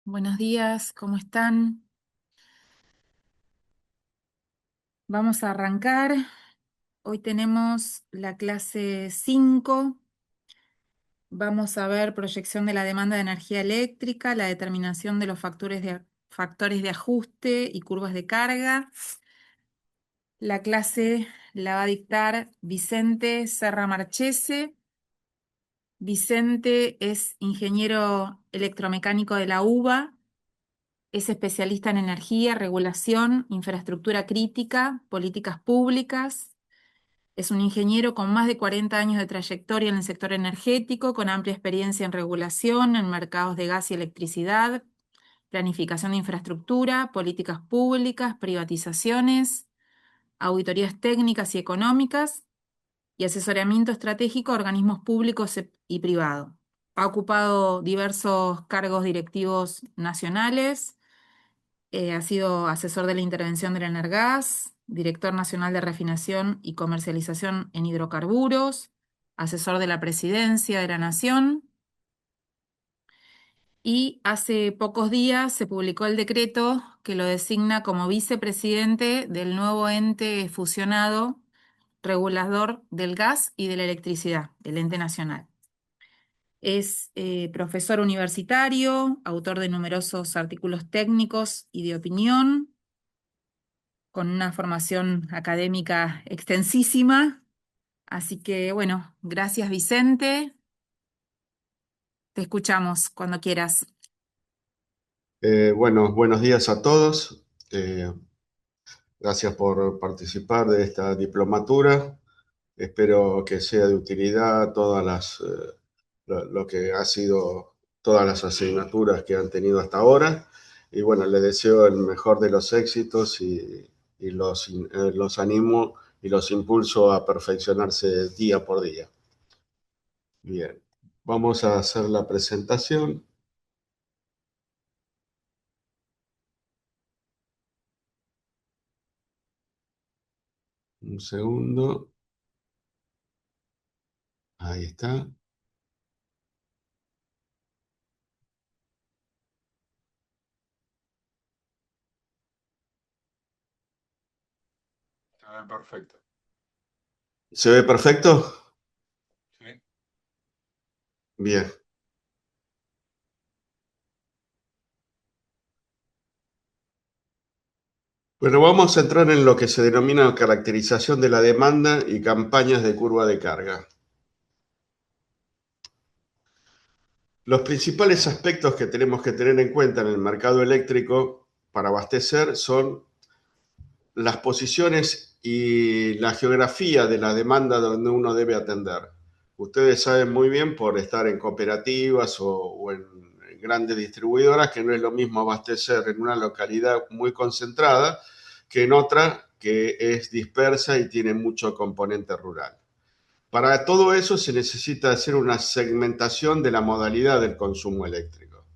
Buenos días, ¿cómo están? Vamos a arrancar. Hoy tenemos la clase 5. Vamos a ver proyección de la demanda de energía eléctrica, la determinación de los factores de ajuste y curvas de carga. La clase la va a dictar Vicente Serra Marchese. Vicente es ingeniero electromecánico de la UBA. Es especialista en energía, regulación, infraestructura crítica, políticas públicas. Es un ingeniero con más de 40 años de trayectoria en el sector energético, con amplia experiencia en regulación, en mercados de gas y electricidad, planificación de infraestructura, políticas públicas, privatizaciones, auditorías técnicas y económicas y asesoramiento estratégico a organismos públicos y privados. Ha ocupado diversos cargos directivos nacionales. Ha sido asesor de la intervención del Energas, director nacional de refinación y comercialización en hidrocarburos, asesor de la Presidencia de la Nación, y hace pocos días se publicó el decreto que lo designa como vicepresidente del nuevo ente fusionado regulador del gas y de la electricidad, el ente nacional. Es profesor universitario, autor de numerosos artículos técnicos y de opinión, con una formación académica extensísima. Así que, bueno, gracias Vicente. Te escuchamos cuando quieras. Bueno, buenos días a todos. Gracias por participar de esta diplomatura. Espero que sea de utilidad lo que ha sido todas las asignaturas que han tenido hasta ahora. Y bueno, les deseo el mejor de los éxitos y los animo y los impulso a perfeccionarse día por día. Bien, vamos a hacer la presentación. Un segundo. Ahí está. Se ve perfecto. ¿Se ve perfecto? Sí. Bien. Bueno, vamos a entrar en lo que se denomina caracterización de la demanda y campañas de curva de carga. Los principales aspectos que tenemos que tener en cuenta en el mercado eléctrico para abastecer son las posiciones y la geografía de la demanda donde uno debe atender. Ustedes saben muy bien por estar en cooperativas o en grandes distribuidoras que no es lo mismo abastecer en una localidad muy concentrada que en otra que es dispersa y tiene mucho componente rural. Para todo eso se necesita hacer una segmentación de la modalidad del consumo eléctrico.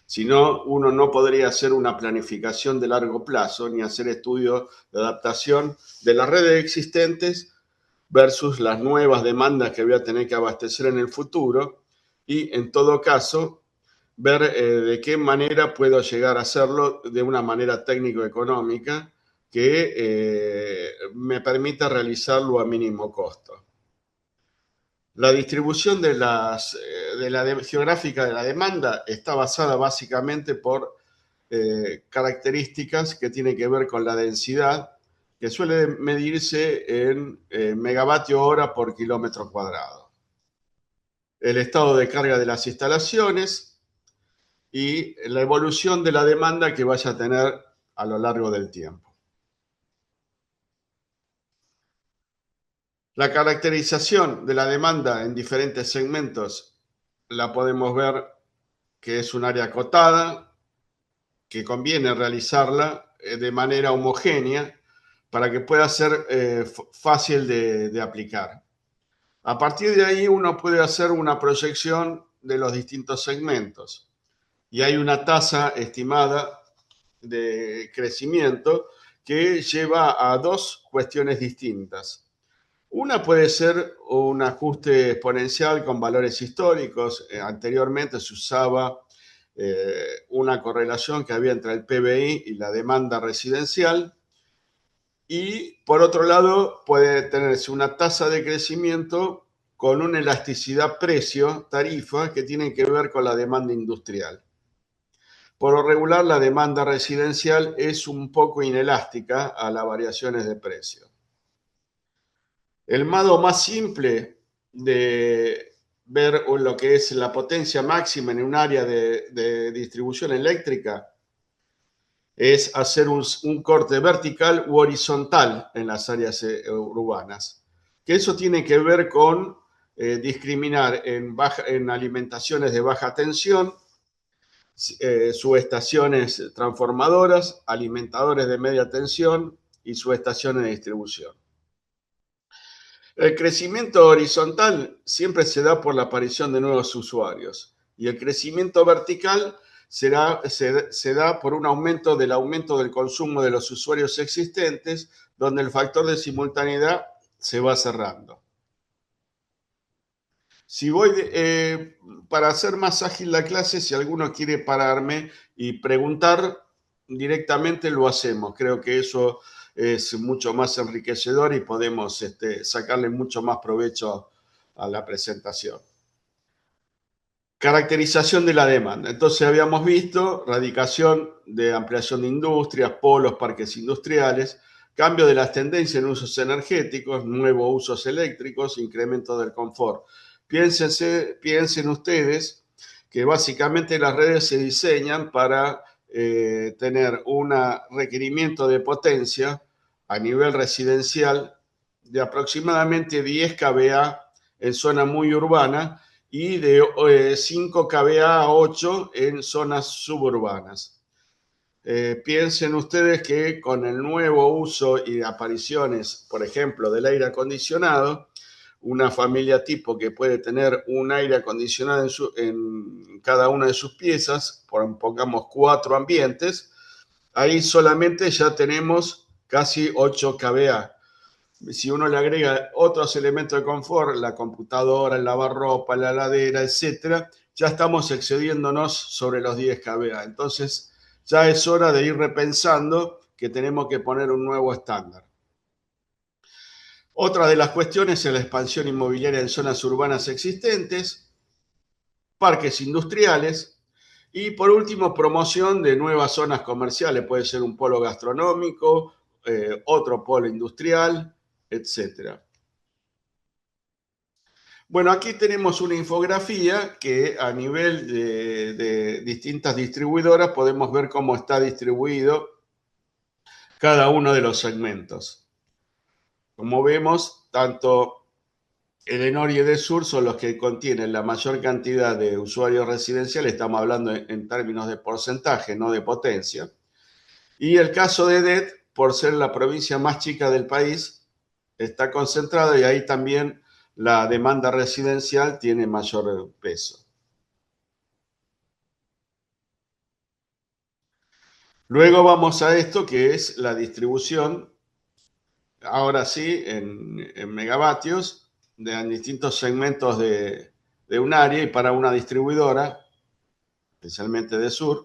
Si no, uno no podría hacer una planificación de largo plazo ni hacer estudios de adaptación de las redes existentes versus las nuevas demandas que voy a tener que abastecer en el futuro y, en todo caso, ver de qué manera puedo llegar a hacerlo de una manera técnico-económica que me permita realizarlo a mínimo costo. La distribución geográfica de la demanda está basada básicamente por características que tienen que ver con la densidad, que suele medirse en megavatio hora por kilómetro cuadrado. El estado de carga de las instalaciones y la evolución de la demanda que vaya a tener a lo largo del tiempo. La caracterización de la demanda en diferentes segmentos la podemos ver que es un área acotada, que conviene realizarla de manera homogénea para que pueda ser fácil de aplicar. A partir de ahí uno puede hacer una proyección de los distintos segmentos y hay una tasa estimada de crecimiento que lleva a dos cuestiones distintas. Una puede ser un ajuste exponencial con valores históricos. Anteriormente se usaba una correlación que había entre el PBI y la demanda residencial. Y por otro lado, puede tenerse una tasa de crecimiento con una elasticidad precio-tarifa que tiene que ver con la demanda industrial. Por lo regular, la demanda residencial es un poco inelástica a las variaciones de precio. El modo más simple de ver lo que es la potencia máxima en un área de distribución eléctrica es hacer un corte vertical u horizontal en las áreas urbanas. Que eso tiene que ver con discriminar en alimentaciones de baja tensión, subestaciones transformadoras, alimentadores de media tensión y subestaciones de distribución. El crecimiento horizontal siempre se da por la aparición de nuevos usuarios y el crecimiento vertical se da por un aumento del consumo de los usuarios existentes, donde el factor de simultaneidad se va cerrando. Si para hacer más ágil la clase, si alguno quiere pararme y preguntar directamente, lo hacemos. Creo que eso es mucho más enriquecedor y podemos sacarle mucho más provecho a la presentación. Caracterización de la demanda. Entonces habíamos visto radicación de ampliación de industrias, polos, parques industriales, cambio de las tendencias en usos energéticos, nuevos usos eléctricos, incremento del confort. Piensen ustedes que básicamente las redes se diseñan para tener un requerimiento de potencia a nivel residencial de aproximadamente 10 kVA en zona muy urbana y de 5 kVA a 8 en zonas suburbanas. Piensen ustedes que con el nuevo uso y apariciones, por ejemplo, del aire acondicionado, una familia tipo que puede tener un aire acondicionado en cada una de sus piezas, pongamos 4 ambientes, ahí solamente ya tenemos casi 8 kVA. Si uno le agrega otros elementos de confort, la computadora, el lavarropa, la heladera, etcétera, ya estamos excediéndonos sobre los 10 kVA. Entonces, ya es hora de ir repensando que tenemos que poner un nuevo estándar. Otra de las cuestiones es la expansión inmobiliaria en zonas urbanas existentes, parques industriales y, por último, promoción de nuevas zonas comerciales. Puede ser un polo gastronómico, otro polo industrial, etcétera. Bueno, aquí tenemos una infografía que a nivel de distintas distribuidoras podemos ver cómo está distribuido cada uno de los segmentos. Como vemos, tanto el de norte y el de sur son los que contienen la mayor cantidad de usuarios residenciales, estamos hablando en términos de porcentaje, no de potencia. Y el caso de DET, por ser la provincia más chica del país, está concentrado y ahí también la demanda residencial tiene mayor peso. Luego vamos a esto que es la distribución, ahora sí, en megavatios, en distintos segmentos de un área y para una distribuidora, especialmente de sur,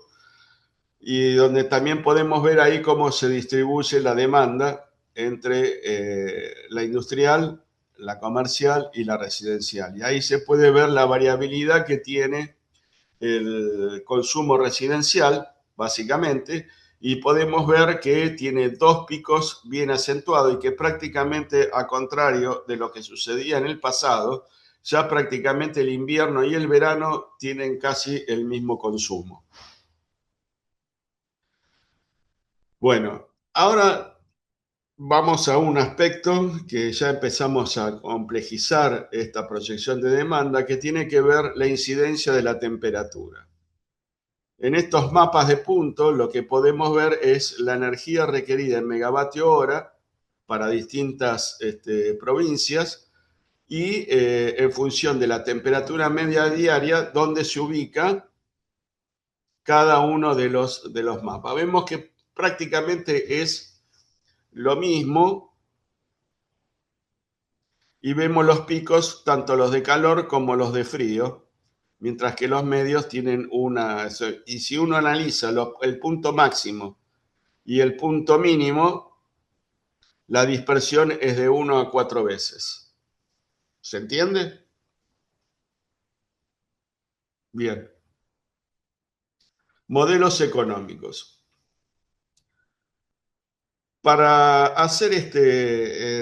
y donde también podemos ver ahí cómo se distribuye la demanda entre la industrial, la comercial y la residencial. Y ahí se puede ver la variabilidad que tiene el consumo residencial, básicamente, y podemos ver que tiene dos picos bien acentuados y que prácticamente, a contrario de lo que sucedía en el pasado, ya prácticamente el invierno y el verano tienen casi el mismo consumo. Bueno, ahora vamos a un aspecto que ya empezamos a complejizar esta proyección de demanda, que tiene que ver la incidencia de la temperatura. En estos mapas de puntos lo que podemos ver es la energía requerida en megavatio hora para distintas provincias y en función de la temperatura media diaria, donde se ubica cada uno de los mapas. Vemos que prácticamente es lo mismo y vemos los picos, tanto los de calor como los de frío, mientras que los medios tienen una... Y si uno analiza el punto máximo y el punto mínimo, la dispersión es de 1 a 4 veces. ¿Se entiende? Bien. Modelos económicos. Para hacer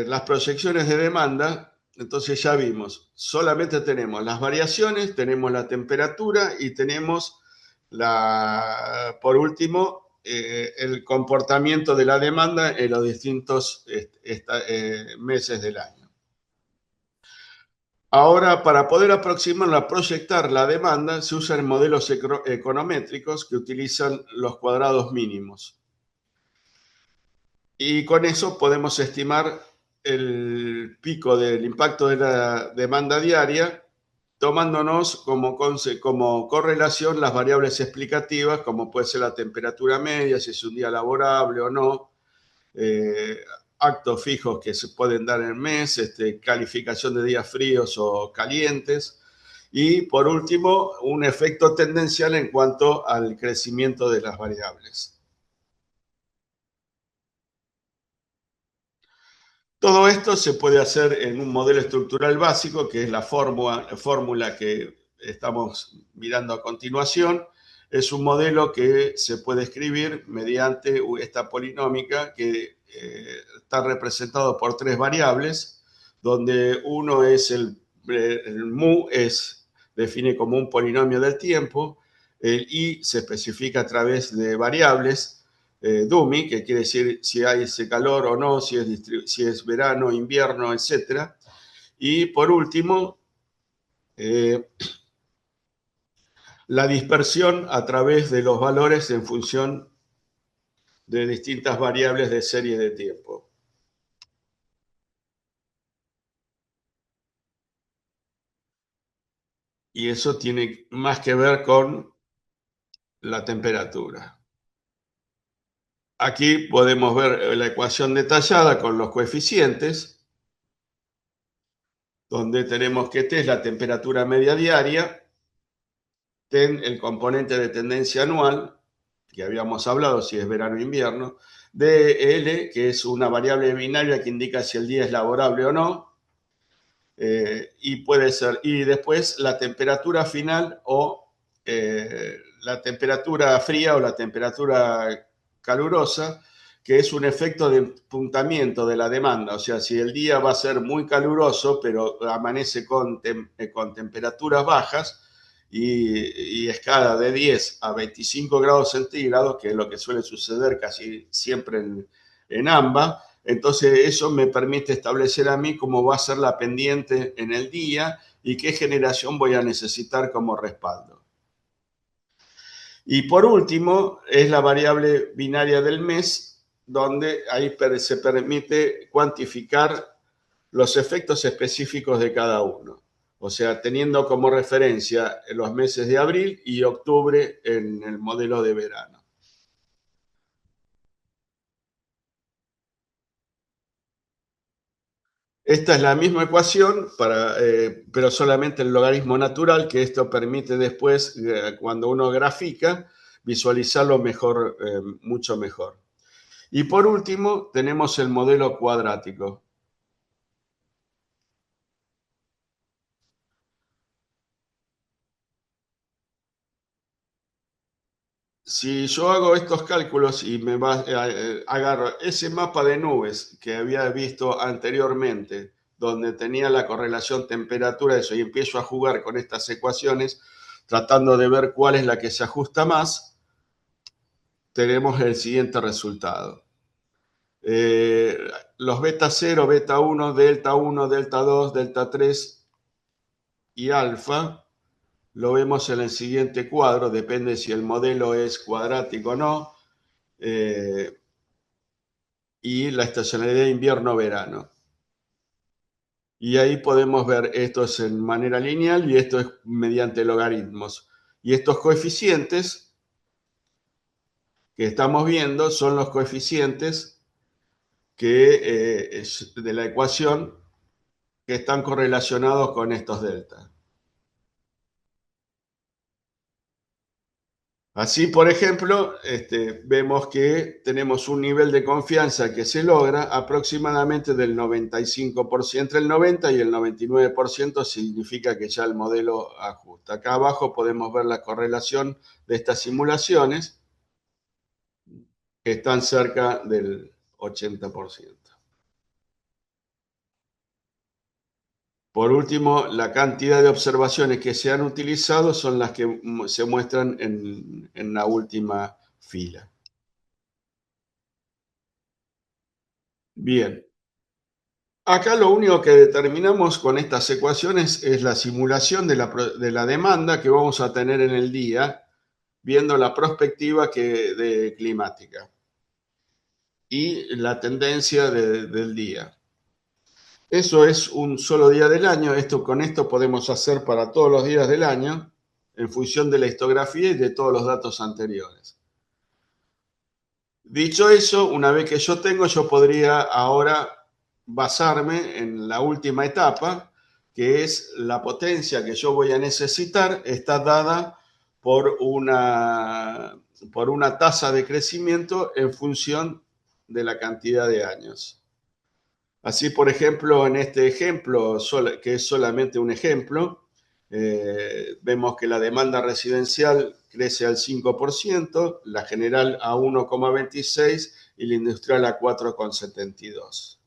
las proyecciones de demanda, entonces ya vimos, solamente tenemos las variaciones, tenemos la temperatura y tenemos, por último, el comportamiento de la demanda en los distintos meses del año. Ahora, para poder aproximarla, proyectar la demanda, se usan modelos econométricos que utilizan los cuadrados mínimos. Y con eso podemos estimar el pico del impacto de la demanda diaria, tomándonos como correlación las variables explicativas, como puede ser la temperatura media, si es un día laborable o no, actos fijos que se pueden dar en el mes, calificación de días fríos o calientes, y por último, un efecto tendencial en cuanto al crecimiento de las variables. Todo esto se puede hacer en un modelo estructural básico, que es la fórmula que estamos mirando a continuación. Es un modelo que se puede escribir mediante esta polinómica que está representado por 3 variables, donde uno es el mu, define como un polinomio del tiempo, el i se especifica a través de variables, Dumi, que quiere decir si hay ese calor o no, si es verano, invierno, etc. Y por último, la dispersión a través de los valores en función de distintas variables de serie de tiempo. Y eso tiene más que ver con la temperatura. Aquí podemos ver la ecuación detallada con los coeficientes, donde tenemos que T es la temperatura media diaria, ten el componente de tendencia anual, que habíamos hablado si es verano o invierno, DL, que es una variable binaria que indica si el día es laborable o no, y puede ser, y después la temperatura final o la temperatura fría o la temperatura calurosa, que es un efecto de empuntamiento de la demanda. O sea, si el día va a ser muy caluroso, pero amanece con temperaturas bajas y escala de 10 a 25 grados centígrados, que es lo que suele suceder casi siempre en AMBA, entonces eso me permite establecer a mí cómo va a ser la pendiente en el día y qué generación voy a necesitar como respaldo. Y por último, es la variable binaria del mes, donde ahí se permite cuantificar los efectos específicos de cada uno. O sea, teniendo como referencia los meses de abril y octubre en el modelo de verano. Esta es la misma ecuación, pero solamente el logaritmo natural, que esto permite después, cuando uno grafica, visualizarlo mejor, mucho mejor. Y por último, tenemos el modelo cuadrático. Si yo hago estos cálculos y agarro ese mapa de nubes que había visto anteriormente, donde tenía la correlación temperatura, eso, y empiezo a jugar con estas ecuaciones, tratando de ver cuál es la que se ajusta más, tenemos el siguiente resultado. Los beta 0, beta 1, delta 2, delta 3 y alfa, lo vemos en el siguiente cuadro, depende si el modelo es cuadrático o no, y la estacionalidad invierno-verano. Y ahí podemos ver, esto es en manera lineal y esto es mediante logaritmos. Y estos coeficientes que estamos viendo son los coeficientes de la ecuación que están correlacionados con estos deltas. Así, por ejemplo, vemos que tenemos un nivel de confianza que se logra aproximadamente del 95%. Entre el 90 y el 99% significa que ya el modelo ajusta. Acá abajo podemos ver la correlación de estas simulaciones, que están cerca del 80%. Por último, la cantidad de observaciones que se han utilizado son las que se muestran en la última fila. Bien. Acá lo único que determinamos con estas ecuaciones es la simulación de la demanda que vamos a tener en el día, viendo la perspectiva climática y la tendencia del día. Eso es un solo día del año. Con esto podemos hacer para todos los días del año, en función de la histografía y de todos los datos anteriores. Dicho eso, una vez que yo podría ahora basarme en la última etapa, que es la potencia que yo voy a necesitar, está dada por una tasa de crecimiento en función de la cantidad de años. Así, por ejemplo, en este ejemplo, que es solamente un ejemplo, vemos que la demanda residencial crece al 5%, la general a 1,26% y la industrial a 4,72%.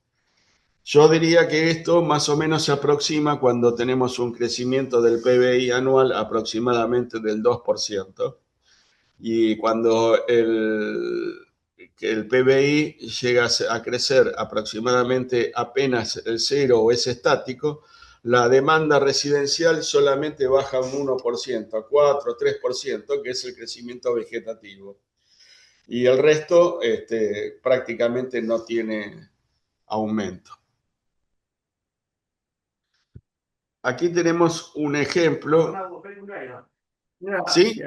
Yo diría que esto más o menos se aproxima cuando tenemos un crecimiento del PBI anual aproximadamente del 2%. Y cuando el PBI llega a crecer aproximadamente apenas el cero o es estático, la demanda residencial solamente baja un 1%, a 4 o 3%, que es el crecimiento vegetativo. Y el resto prácticamente no tiene aumento. Aquí tenemos un ejemplo. ¿Sí?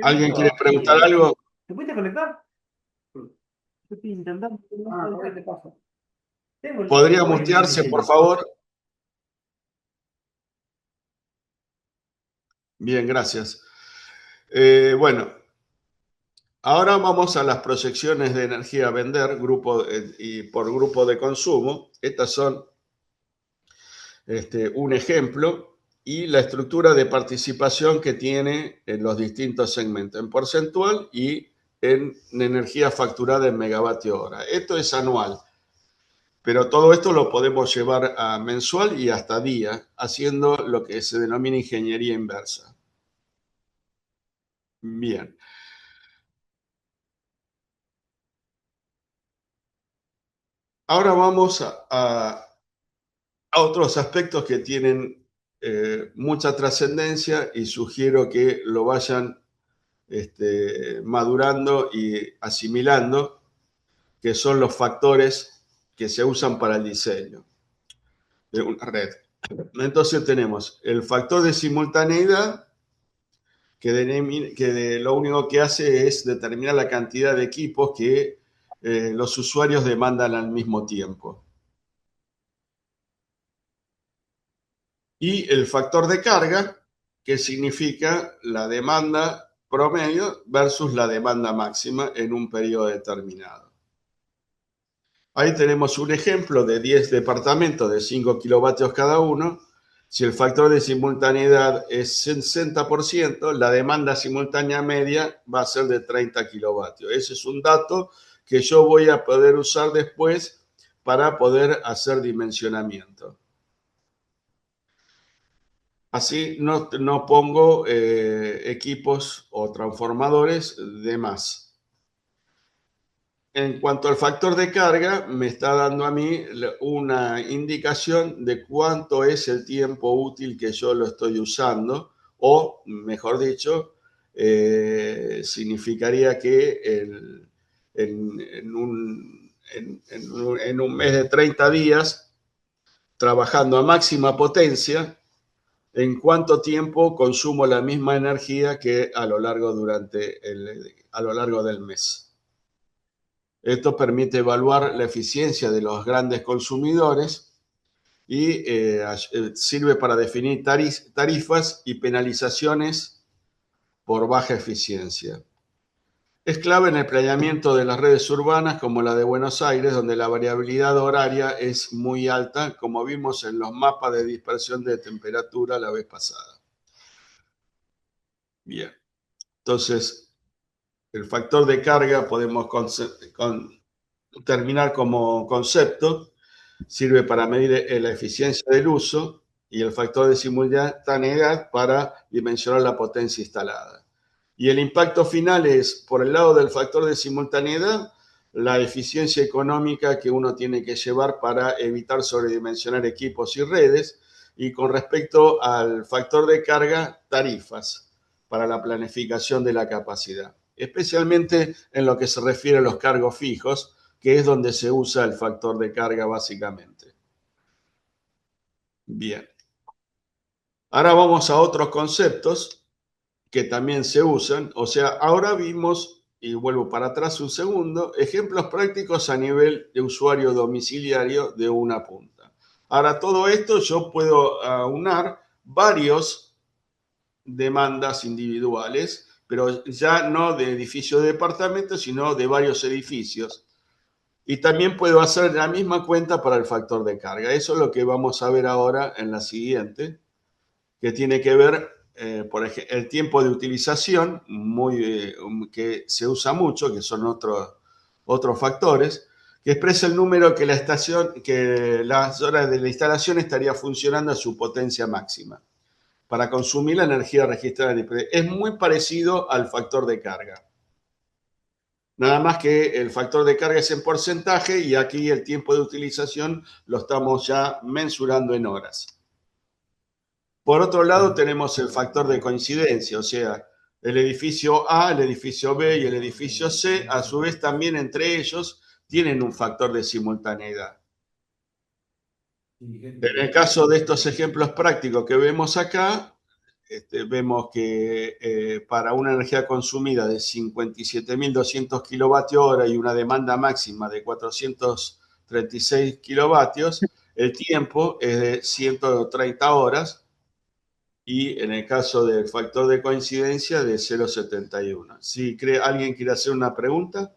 ¿Alguien quiere preguntar algo? ¿Te pudiste conectar? Estoy intentando. ¿Qué te pasa? ¿Podría mutearse, por favor? Bien, gracias. Bueno, ahora vamos a las proyecciones de energía a vender y por grupo de consumo. Estas son un ejemplo y la estructura de participación que tiene en los distintos segmentos, en porcentual y en energía facturada en megavatio hora. Esto es anual, pero todo esto lo podemos llevar a mensual y hasta día, haciendo lo que se denomina ingeniería inversa. Bien. Ahora vamos a otros aspectos que tienen mucha trascendencia y sugiero que lo vayan madurando y asimilando, que son los factores que se usan para el diseño de una red. Entonces tenemos el factor de simultaneidad, que lo único que hace es determinar la cantidad de equipos que los usuarios demandan al mismo tiempo. Y el factor de carga, que significa la demanda promedio versus la demanda máxima en un periodo determinado. Ahí tenemos un ejemplo de 10 departamentos de 5 kilovatios cada uno. Si el factor de simultaneidad es 60%, la demanda simultánea media va a ser de 30 kilovatios. Ese es un dato que yo voy a poder usar después para poder hacer dimensionamiento. Así no pongo equipos o transformadores de más. En cuanto al factor de carga, me está dando a mí una indicación de cuánto es el tiempo útil que yo lo estoy usando, o mejor dicho, significaría que en un mes de 30 días, trabajando a máxima potencia, en cuánto tiempo consumo la misma energía que a lo largo del mes. Esto permite evaluar la eficiencia de los grandes consumidores y sirve para definir tarifas y penalizaciones por baja eficiencia. Es clave en el planeamiento de las redes urbanas como la de Buenos Aires, donde la variabilidad horaria es muy alta, como vimos en los mapas de dispersión de temperatura la vez pasada. Bien, entonces el factor de carga podemos terminar como concepto, sirve para medir la eficiencia del uso y el factor de simultaneidad para dimensionar la potencia instalada. Y el impacto final es, por el lado del factor de simultaneidad, la eficiencia económica que uno tiene que llevar para evitar sobredimensionar equipos y redes, y con respecto al factor de carga, tarifas para la planificación de la capacidad, especialmente en lo que se refiere a los cargos fijos, que es donde se usa el factor de carga básicamente. Bien. Ahora vamos a otros conceptos que también se usan. O sea, ahora vimos, y vuelvo para atrás un segundo, ejemplos prácticos a nivel de usuario domiciliario de una punta. Ahora, todo esto yo puedo aunar varios demandas individuales, pero ya no de edificios de departamentos, sino de varios edificios. Y también puedo hacer la misma cuenta para el factor de carga. Eso es lo que vamos a ver ahora en la siguiente, que tiene que ver, por ejemplo, el tiempo de utilización, que se usa mucho, que son otros factores, que expresa el número que las horas de la instalación estaría funcionando a su potencia máxima para consumir la energía registrada. Es muy parecido al factor de carga. Nada más que el factor de carga es en porcentaje y aquí el tiempo de utilización lo estamos ya mensurando en horas. Por otro lado, tenemos el factor de coincidencia, o sea, el edificio A, el edificio B y el edificio C, a su vez también entre ellos tienen un factor de simultaneidad. En el caso de estos ejemplos prácticos que vemos acá, vemos que para una energía consumida de 57.200 kilovatios hora y una demanda máxima de 436 kilovatios, el tiempo es de 130 horas y en el caso del factor de coincidencia de 0,71. Si alguien quiere hacer una pregunta.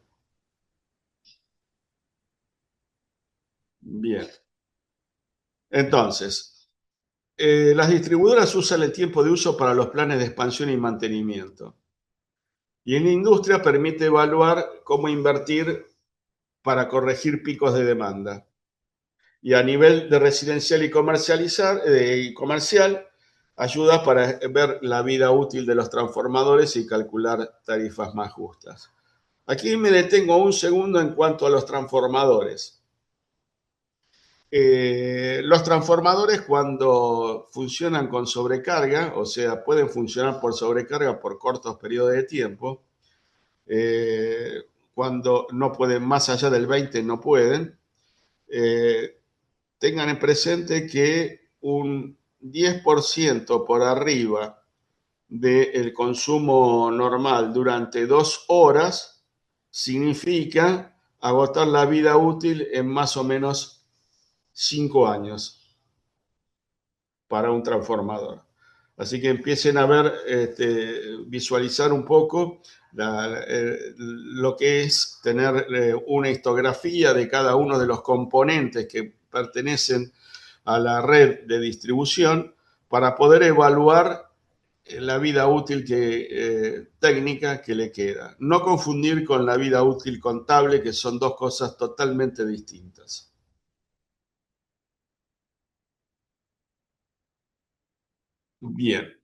Bien. Entonces, las distribuidoras usan el tiempo de uso para los planes de expansión y mantenimiento. Y en la industria permite evaluar cómo invertir para corregir picos de demanda. Y a nivel de residencial y comercial, ayuda para ver la vida útil de los transformadores y calcular tarifas más justas. Aquí me detengo un segundo en cuanto a los transformadores. Los transformadores, cuando funcionan con sobrecarga, o sea, pueden funcionar por sobrecarga por cortos periodos de tiempo, cuando no pueden, más allá del 20 no pueden, tengan en presente que un 10% por arriba del consumo normal durante 2 horas significa agotar la vida útil en más o menos 5 años para un transformador. Así que empiecen a ver, visualizar un poco lo que es tener una histografía de cada uno de los componentes que pertenecen a la red de distribución para poder evaluar la vida útil técnica que le queda. No confundir con la vida útil contable, que son dos cosas totalmente distintas. Bien.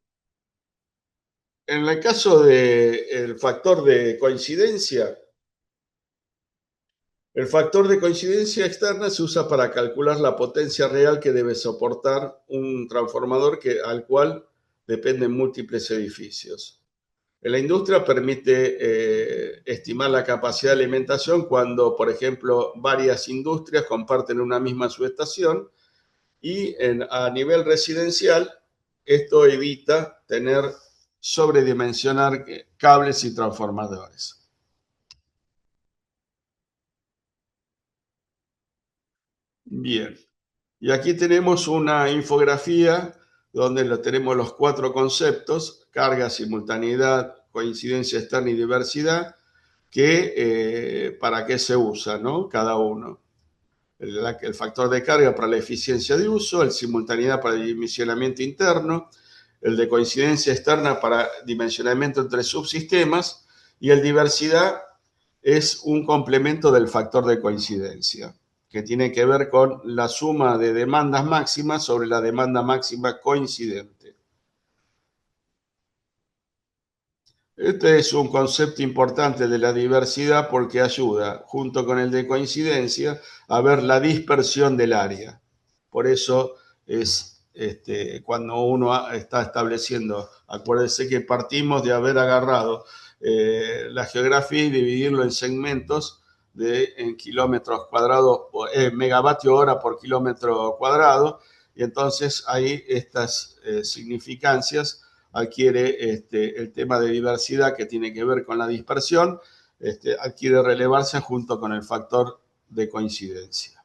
En el caso del factor de coincidencia, el factor de coincidencia externa se usa para calcular la potencia real que debe soportar un transformador al cual dependen múltiples edificios. En la industria permite estimar la capacidad de alimentación cuando, por ejemplo, varias industrias comparten una misma subestación y a nivel residencial esto evita sobredimensionar cables y transformadores. Bien, y aquí tenemos una infografía donde tenemos los 4 conceptos: carga, simultaneidad, coincidencia externa y diversidad, que para qué se usa, ¿no? Cada uno. El factor de carga para la eficiencia de uso, el simultaneidad para el dimensionamiento interno, el de coincidencia externa para dimensionamiento entre subsistemas, y el diversidad es un complemento del factor de coincidencia, que tiene que ver con la suma de demandas máximas sobre la demanda máxima coincidente. Este es un concepto importante de la diversidad porque ayuda, junto con el de coincidencia, a ver la dispersión del área. Por eso es cuando uno está estableciendo, acuérdense que partimos de haber agarrado la geografía y dividirlo en segmentos en kilómetros cuadrados, megavatio hora por kilómetro cuadrado, y entonces ahí estas significancias adquiere el tema de diversidad, que tiene que ver con la dispersión, adquiere relevancia junto con el factor de coincidencia.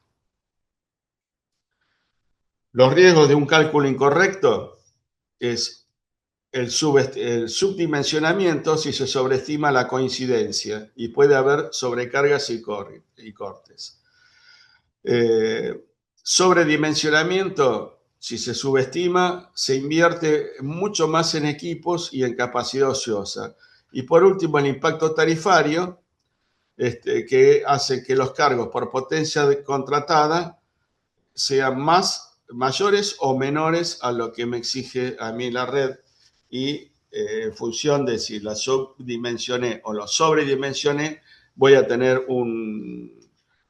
Los riesgos de un cálculo incorrecto es el subdimensionamiento si se sobreestima la coincidencia, y puede haber sobrecargas y cortes. Sobredimensionamiento, si se subestima, se invierte mucho más en equipos y en capacidad ociosa. Y por último, el impacto tarifario, que hace que los cargos por potencia contratada sean mayores o menores a lo que me exige a mí la red, y en función de si la subdimensioné o lo sobredimensioné, voy a tener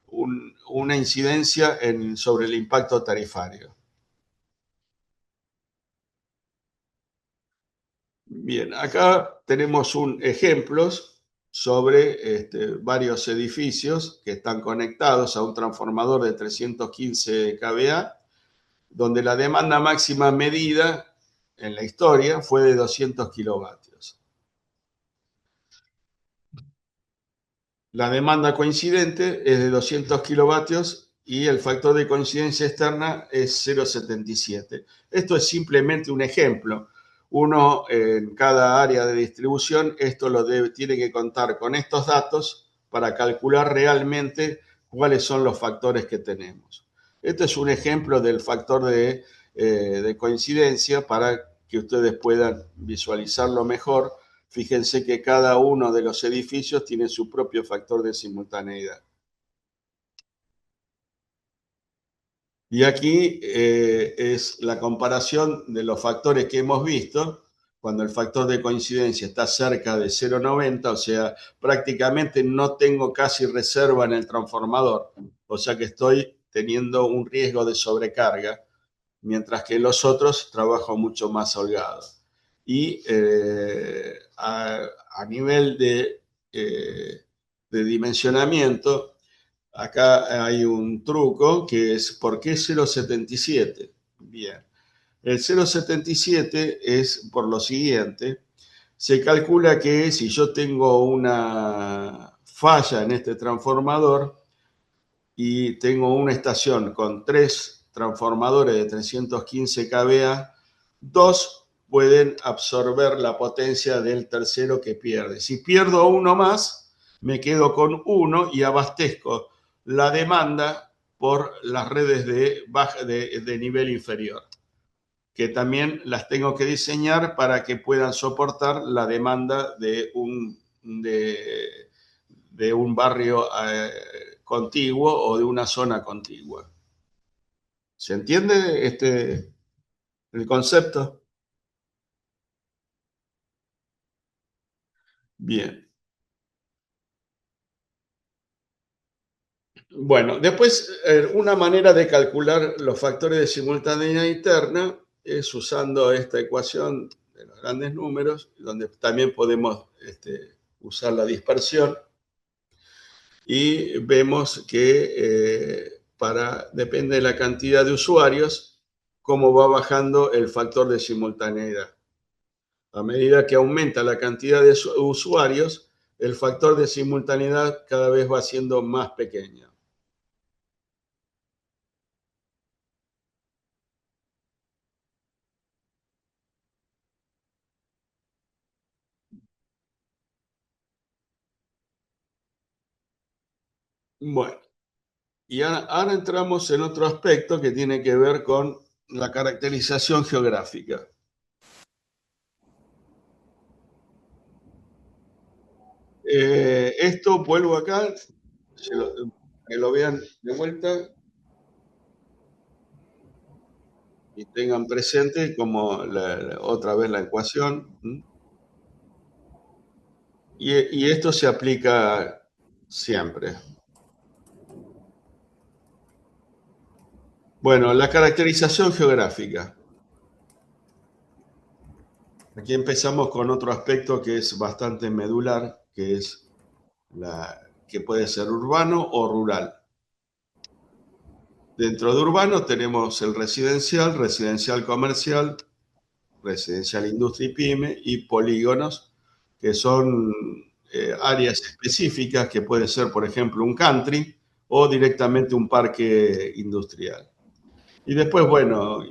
una incidencia sobre el impacto tarifario. Bien, acá tenemos ejemplos sobre varios edificios que están conectados a un transformador de 315 kVA, donde la demanda máxima medida en la historia fue de 200 kilovatios. La demanda coincidente es de 200 kilovatios y el factor de coincidencia externa es 0,77. Esto es simplemente un ejemplo. Uno en cada área de distribución tiene que contar con estos datos para calcular realmente cuáles son los factores que tenemos. Este es un ejemplo del factor de coincidencia para que ustedes puedan visualizarlo mejor. Fíjense que cada uno de los edificios tiene su propio factor de simultaneidad. Y aquí es la comparación de los factores que hemos visto. Cuando el factor de coincidencia está cerca de 0,90, o sea, prácticamente no tengo casi reserva en el transformador, o sea que estoy teniendo un riesgo de sobrecarga, mientras que los otros trabajo mucho más holgado. Y a nivel de dimensionamiento, acá hay un truco que es ¿por qué 0,77? Bien, el 0,77 es por lo siguiente: se calcula que si yo tengo una falla en este transformador y tengo una estación con 3 transformadores de 315 kVA, 2 pueden absorber la potencia del tercero que pierde. Si pierdo uno más, me quedo con uno y abastezco la demanda por las redes de nivel inferior, que también las tengo que diseñar para que puedan soportar la demanda de un barrio contiguo o de una zona contigua. ¿Se entiende el concepto? Bien. Bueno, después una manera de calcular los factores de simultaneidad interna es usando esta ecuación de los grandes números, donde también podemos usar la dispersión, y vemos que depende de la cantidad de usuarios, cómo va bajando el factor de simultaneidad. A medida que aumenta la cantidad de usuarios, el factor de simultaneidad cada vez va siendo más pequeño. Bueno, y ahora entramos en otro aspecto que tiene que ver con la caracterización geográfica. Esto, vuelvo acá, que lo vean de vuelta y tengan presente como otra vez la ecuación. Y esto se aplica siempre. Bueno, la caracterización geográfica. Aquí empezamos con otro aspecto que es bastante medular, que es que puede ser urbano o rural. Dentro de urbano tenemos el residencial, residencial comercial, residencial industria y pyme y polígonos, que son áreas específicas que puede ser, por ejemplo, un country o directamente un parque industrial. Y después, bueno,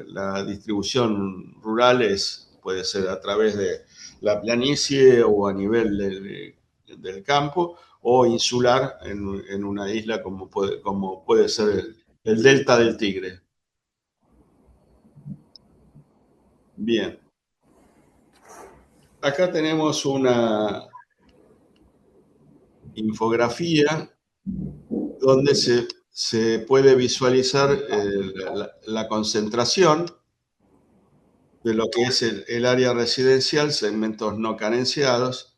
la distribución rural puede ser a través de la planicie o a nivel del campo o insular en una isla como puede ser el delta del Tigre. Bien, acá tenemos una infografía donde se puede visualizar la concentración de lo que es el área residencial, segmentos no carenciados,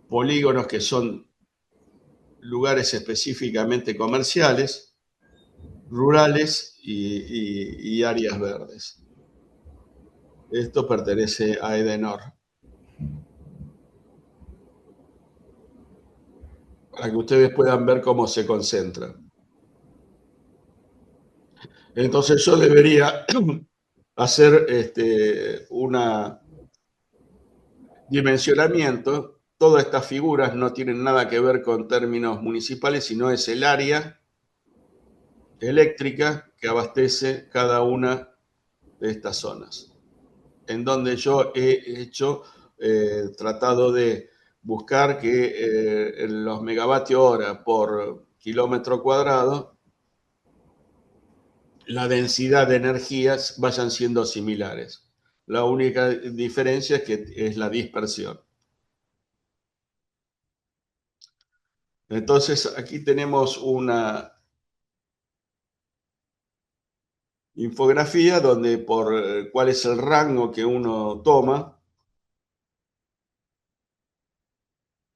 polígonos que son lugares específicamente comerciales, rurales y áreas verdes. Esto pertenece a Edenor. Para que ustedes puedan ver cómo se concentra. Entonces yo debería hacer un dimensionamiento. Todas estas figuras no tienen nada que ver con términos municipales, sino es el área eléctrica que abastece cada una de estas zonas, en donde yo he tratado de buscar que los megavatios hora por kilómetro cuadrado, la densidad de energías vayan siendo similares. La única diferencia es que es la dispersión. Entonces, aquí tenemos una infografía donde por cuál es el rango que uno toma,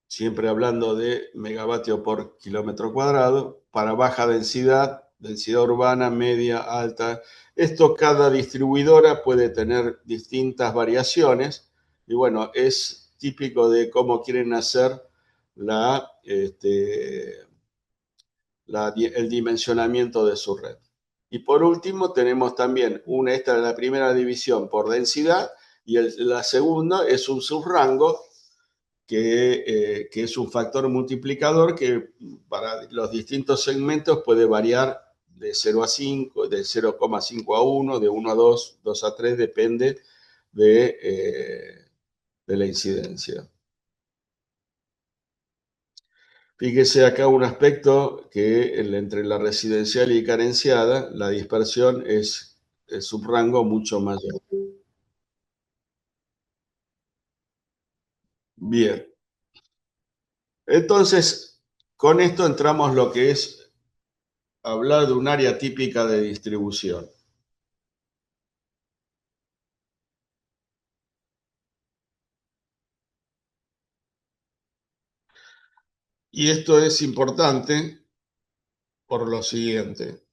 siempre hablando de megavatios por kilómetro cuadrado, para baja densidad, densidad urbana, media, alta. Esto cada distribuidora puede tener distintas variaciones y bueno, es típico de cómo quieren hacer el dimensionamiento de su red. Y por último tenemos también esta es la primera división por densidad y la segunda es un subrango que es un factor multiplicador que para los distintos segmentos puede variar de 0 a 5, de 0,5 a 1, de 1 a 2, 2 a 3, depende de la incidencia. Fíjese acá un aspecto que entre la residencial y carenciada, la dispersión es un rango mucho mayor. Bien. Entonces, con esto entramos lo que es hablar de un área típica de distribución. Y esto es importante por lo siguiente.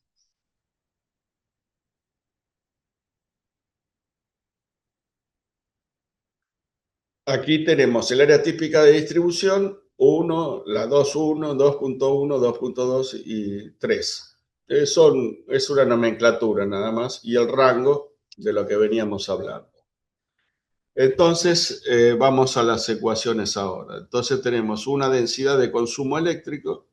Aquí tenemos el área típica de distribución 1, la 2.1, 2.1, 2.2 y 3. Es una nomenclatura nada más y el rango de lo que veníamos hablando. Entonces, vamos a las ecuaciones ahora. Entonces tenemos una densidad de consumo eléctrico,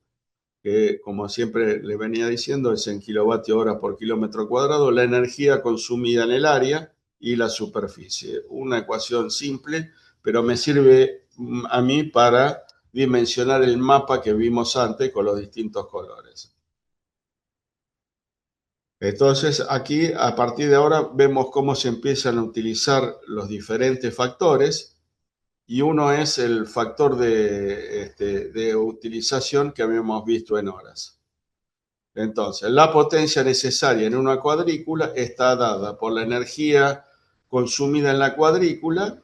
que como siempre le venía diciendo es en kilovatios hora por kilómetro cuadrado, la energía consumida en el área, y la superficie. Una ecuación simple, pero me sirve a mí para dimensionar el mapa que vimos antes con los distintos colores. Entonces, aquí, a partir de ahora, vemos cómo se empiezan a utilizar los diferentes factores, y uno es el factor de utilización que habíamos visto en horas. Entonces, la potencia necesaria en una cuadrícula está dada por la energía consumida en la cuadrícula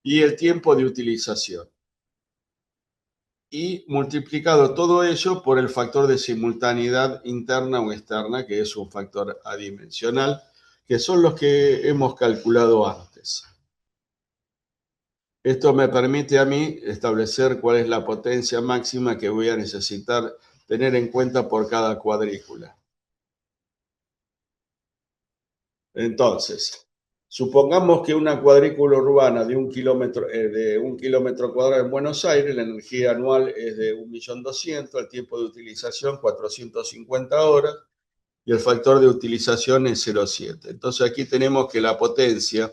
y el tiempo de utilización, y multiplicado todo ello por el factor de simultaneidad interna o externa, que es un factor adimensional, que son los que hemos calculado antes. Esto me permite a mí establecer cuál es la potencia máxima que voy a necesitar tener en cuenta por cada cuadrícula. Entonces, supongamos que una cuadrícula urbana de 1 kilómetro cuadrado en Buenos Aires, la energía anual es de 1.200.000, el tiempo de utilización 450 horas y el factor de utilización es 0,7. Entonces aquí tenemos que la potencia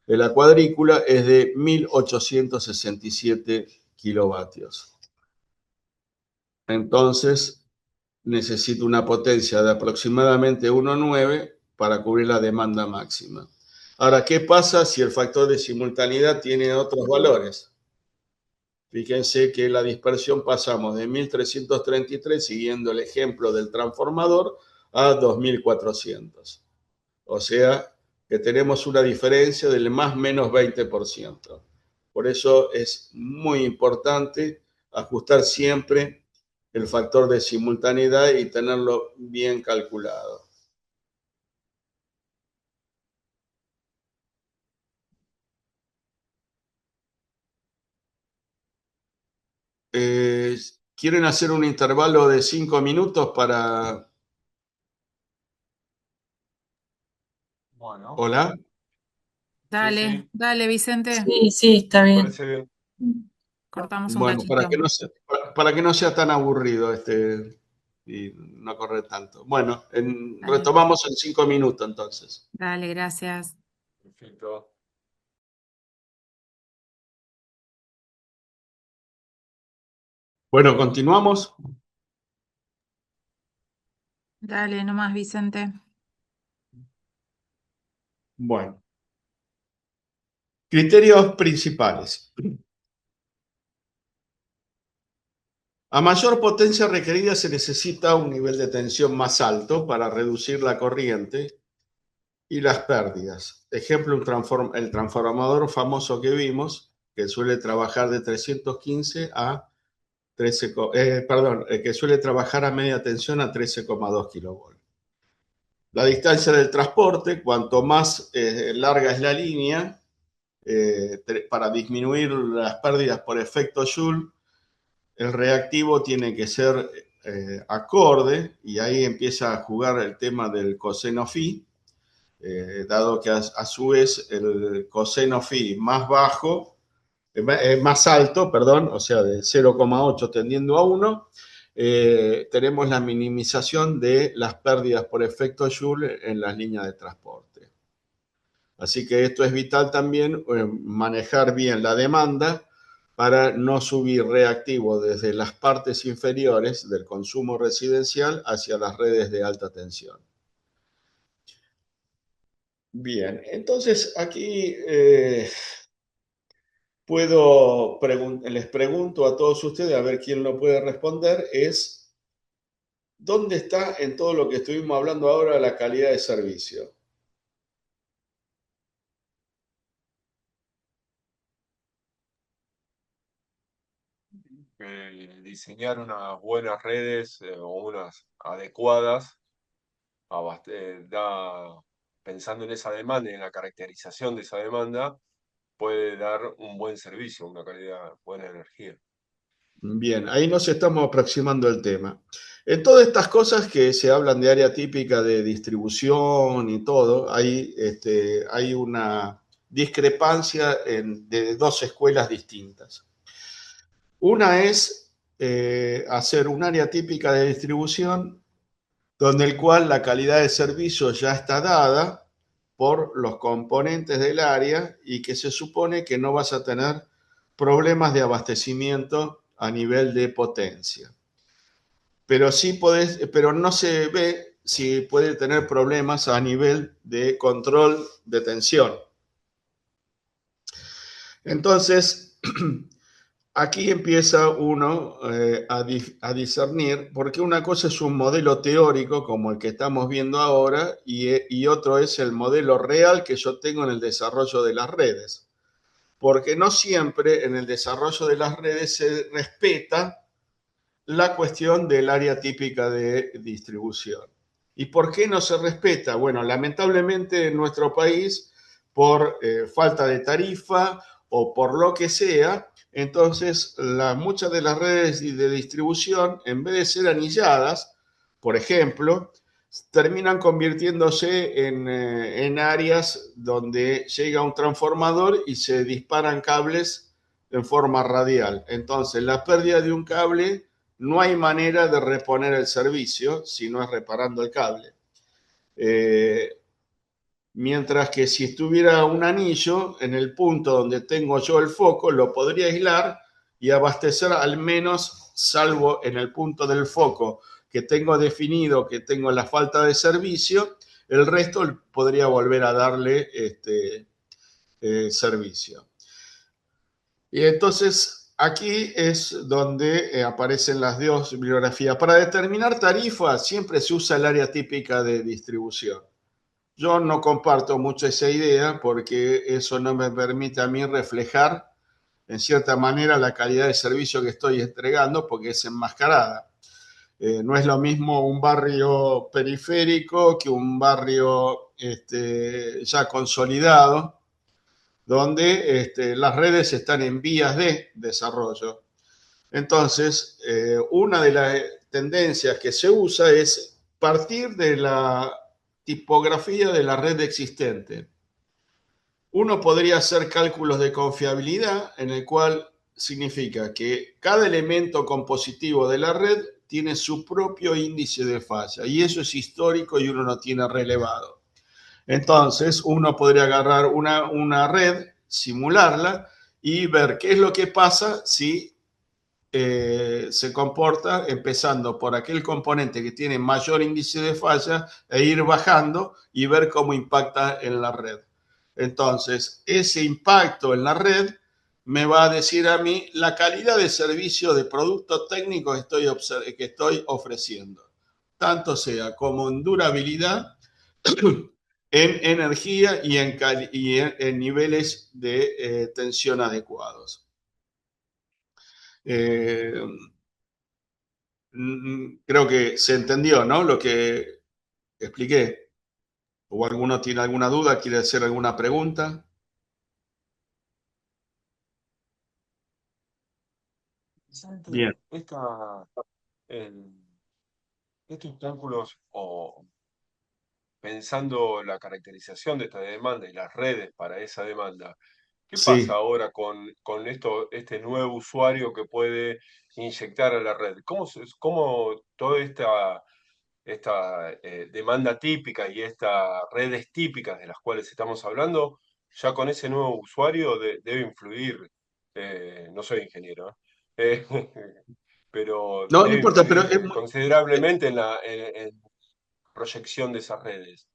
de la cuadrícula es de 1.867 kilovatios. Entonces necesito una potencia de aproximadamente 1,9 para cubrir la demanda máxima. Ahora, ¿qué pasa si el factor de simultaneidad tiene otros valores? Fíjense que la dispersión pasamos de 1.333, siguiendo el ejemplo del transformador, a 2.400. O sea, que tenemos una diferencia del más menos 20%. Por eso es muy importante ajustar siempre el factor de simultaneidad y tenerlo bien calculado. ¿Quieren hacer un intervalo de 5 minutos para... Bueno, Hola? sí, Dale, sí, dale, Vicente. Sí, sí, está me bien. parece bien. Cortamos un Bueno, cachito. para que no sea tan aburrido y no correr tanto. Bueno, Dale, retomamos en 5 minutos entonces. dale, gracias. Perfecto. Bueno, continuamos. Dale, nomás, Vicente. Bueno, criterios principales. A mayor potencia requerida se necesita un nivel de tensión más alto para reducir la corriente y las pérdidas. Ejemplo, el transformador famoso que vimos, que suele trabajar de 315 a 13, que suele trabajar a media tensión a 13,2 kilovolts. La distancia del transporte, cuanto más larga es la línea, para disminuir las pérdidas por efecto Joule, el reactivo tiene que ser acorde, y ahí empieza a jugar el tema del coseno phi, dado que a su vez el coseno phi más bajo, más alto, perdón, o sea, de 0,8 tendiendo a 1, tenemos la minimización de las pérdidas por efecto Joule en las líneas de transporte. Así que esto es vital también, manejar bien la demanda para no subir reactivo desde las partes inferiores del consumo residencial hacia las redes de alta tensión. Bien, entonces aquí les pregunto a todos ustedes, a ver quién lo puede responder, es ¿dónde está en todo lo que estuvimos hablando ahora la calidad de servicio? Diseñar unas buenas redes o unas adecuadas, pensando en esa demanda y en la caracterización de esa demanda, puede dar un buen servicio, una calidad, buena energía. Bien, ahí nos estamos aproximando al tema. En todas estas cosas que se hablan de área típica de distribución y todo, hay una discrepancia de dos escuelas distintas. Una es hacer un área típica de distribución donde el cual la calidad de servicio ya está dada por los componentes del área y que se supone que no vas a tener problemas de abastecimiento a nivel de potencia. Pero sí pero no se ve si puede tener problemas a nivel de control de tensión. Entonces, aquí empieza uno a discernir, porque una cosa es un modelo teórico como el que estamos viendo ahora y otro es el modelo real que yo tengo en el desarrollo de las redes. Porque no siempre en el desarrollo de las redes se respeta la cuestión del área típica de distribución. ¿Y por qué no se respeta? Bueno, lamentablemente en nuestro país, por falta de tarifa o por lo que sea, entonces muchas de las redes de distribución, en vez de ser anilladas, por ejemplo, terminan convirtiéndose en áreas donde llega un transformador y se disparan cables en forma radial. Entonces, la pérdida de un cable no hay manera de reponer el servicio si no es reparando el cable. Mientras que si estuviera un anillo en el punto donde tengo yo el foco, lo podría aislar y abastecer al menos, salvo en el punto del foco que tengo definido, que tengo la falta de servicio, el resto podría volver a darle servicio. Y entonces aquí es donde aparecen las dos bibliografías. Para determinar tarifas siempre se usa el área típica de distribución. Yo no comparto mucho esa idea porque eso no me permite a mí reflejar en cierta manera la calidad de servicio que estoy entregando porque es enmascarada. No es lo mismo un barrio periférico que un barrio ya consolidado, donde las redes están en vías de desarrollo. Entonces, una de las tendencias que se usa es partir de la tipografía de la red existente. Uno podría hacer cálculos de confiabilidad en el cual significa que cada elemento compositivo de la red tiene su propio índice de falla y eso es histórico y uno no tiene relevado. Entonces, uno podría agarrar una red, simularla y ver qué es lo que pasa si se comporta empezando por aquel componente que tiene mayor índice de falla e ir bajando y ver cómo impacta en la red. Entonces, ese impacto en la red me va a decir a mí la calidad de servicio de producto técnico que estoy ofreciendo, tanto sea como en durabilidad, en energía y en niveles de tensión adecuados. Creo que se entendió, ¿no? Lo que expliqué. ¿O alguno tiene alguna duda? ¿Quiere hacer alguna pregunta? Bien. Estos cálculos o pensando la caracterización de esta demanda y las redes para esa demanda, ¿qué pasa Sí. ahora con este nuevo usuario que puede inyectar a la red? ¿Cómo toda esta demanda típica y estas redes típicas de las cuales estamos hablando, ya con ese nuevo usuario debe influir? No soy ingeniero, pero No, no debe importa, pero influir considerablemente en la proyección de esas redes.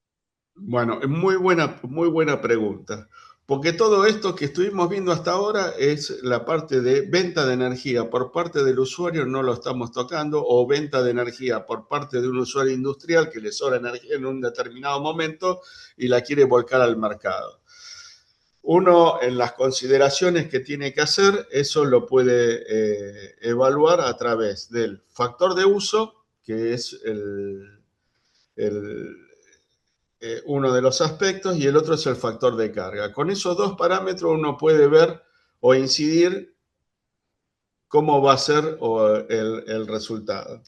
bueno, es muy buena pregunta. Porque todo esto que estuvimos viendo hasta ahora es la parte de venta de energía por parte del usuario, no lo estamos tocando, o venta de energía por parte de un usuario industrial que le sobra energía en un determinado momento y la quiere volcar al mercado. Uno, en las consideraciones que tiene que hacer, eso lo puede evaluar a través del factor de uso, que es uno de los aspectos, y el otro es el factor de carga. Con esos dos parámetros uno puede ver o incidir cómo va a ser el resultado.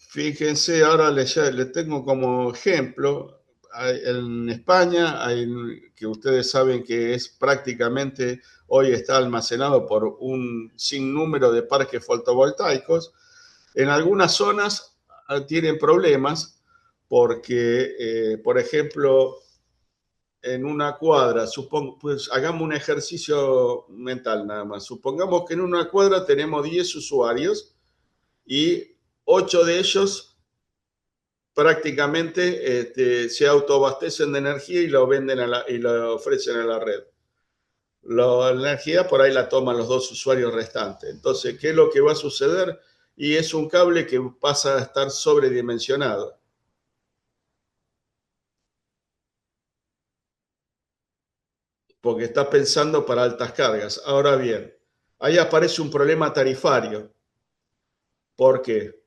Fíjense, ahora le tengo como ejemplo, en España, que ustedes saben que es prácticamente, hoy está almacenado por un sinnúmero de parques fotovoltaicos. En algunas zonas tienen problemas porque, por ejemplo, en una cuadra, pues hagamos un ejercicio mental nada más. Supongamos que en una cuadra tenemos 10 usuarios y 8 de ellos prácticamente se autoabastecen de energía y lo venden y lo ofrecen a la red. La energía por ahí la toman los dos usuarios restantes. Entonces, ¿qué es lo que va a suceder? Y es un cable que pasa a estar sobredimensionado. Porque está pensando para altas cargas. Ahora bien, ahí aparece un problema tarifario. ¿Por qué?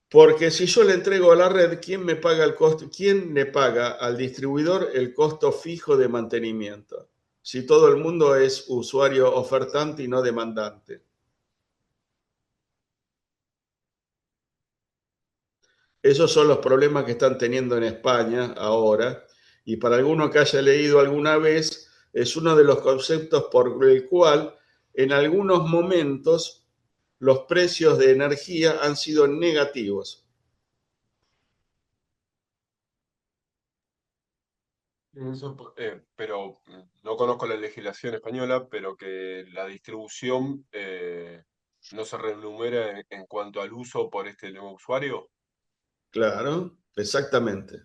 Porque si yo le entrego a la red, ¿quién me paga el costo? ¿Quién le paga al distribuidor el costo fijo de mantenimiento? Si todo el mundo es usuario ofertante y no demandante. Esos son los problemas que están teniendo en España ahora. Y para alguno que haya leído alguna vez, es uno de los conceptos por el cual en algunos momentos los precios de energía han sido negativos. Pero no conozco la legislación española, pero que la distribución no se remunera en cuanto al uso por este nuevo usuario. Claro, exactamente.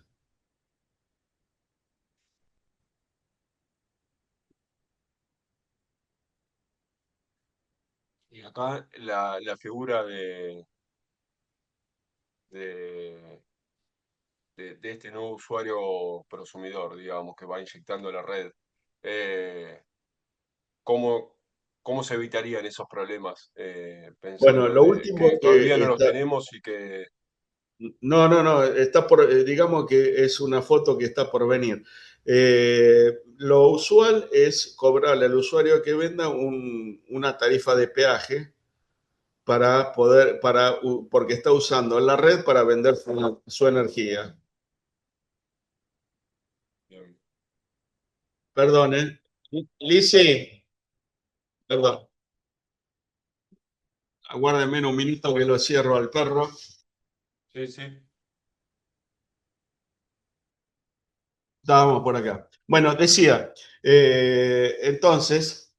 Y acá la figura de, de este nuevo usuario prosumidor, digamos, que va inyectando la red, eh, ¿cómo, cómo se evitarían esos problemas? Bueno, Pensando lo de último que todavía que no los está, tenemos y que... no, está por, digamos que es una foto que está por venir. Lo usual es cobrarle al usuario que venda una tarifa de peaje para poder, porque está usando la red para vender su energía. Perdone. Lizzy, perdón, aguárdeme un minuto que lo cierro al perro. Sí, sí. Estábamos por acá. Bueno, decía, entonces,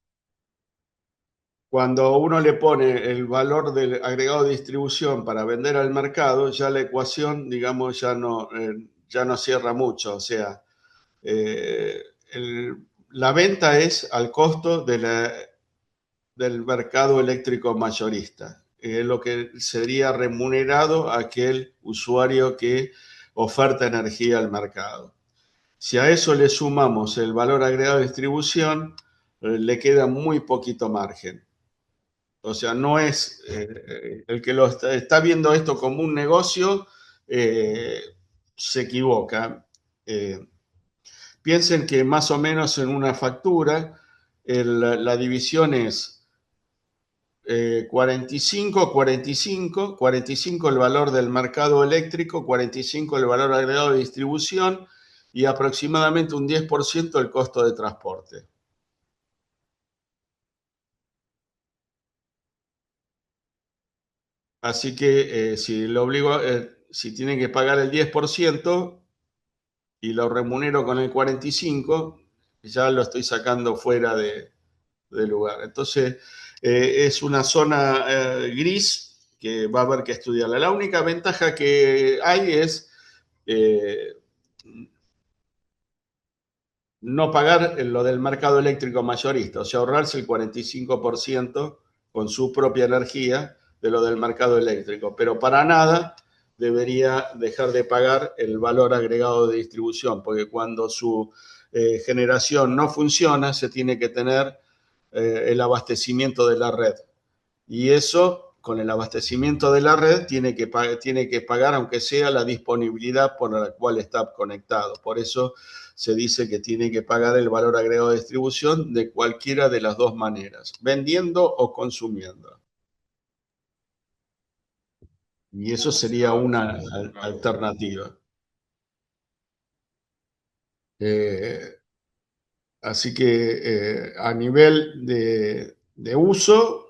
cuando uno le pone el valor del agregado de distribución para vender al mercado, ya la ecuación, digamos, ya no cierra mucho. O sea, eh, la venta es al costo del mercado eléctrico mayorista. Es lo que sería remunerado a aquel usuario que oferta energía al mercado. Si a eso le sumamos el valor agregado de distribución, le queda muy poquito margen. O sea, no es el que lo está viendo esto como un negocio, eh, se equivoca. Eh, Piensen que más o menos en una factura la división es 45, 45, 45 el valor del mercado eléctrico, 45 el valor agregado de distribución y aproximadamente un 10% el costo de transporte. Así que si tienen que pagar el 10% y lo remunero con el 45%, ya lo estoy sacando fuera de lugar. Entonces, es una zona gris que va a haber que estudiarla. La única ventaja que hay es eh, no pagar lo del mercado eléctrico mayorista, o sea, ahorrarse el 45% con su propia energía de lo del mercado eléctrico, pero para nada debería dejar de pagar el valor agregado de distribución, porque cuando su generación no funciona, se tiene que tener el abastecimiento de la red. Y eso, con el abastecimiento de la red, tiene que pagar, aunque sea la disponibilidad por la cual está conectado. Por eso se dice que tiene que pagar el valor agregado de distribución de cualquiera de las dos maneras, vendiendo o consumiendo. Y eso O sería sea, una claro. alternativa. Eh, Así que a nivel de uso,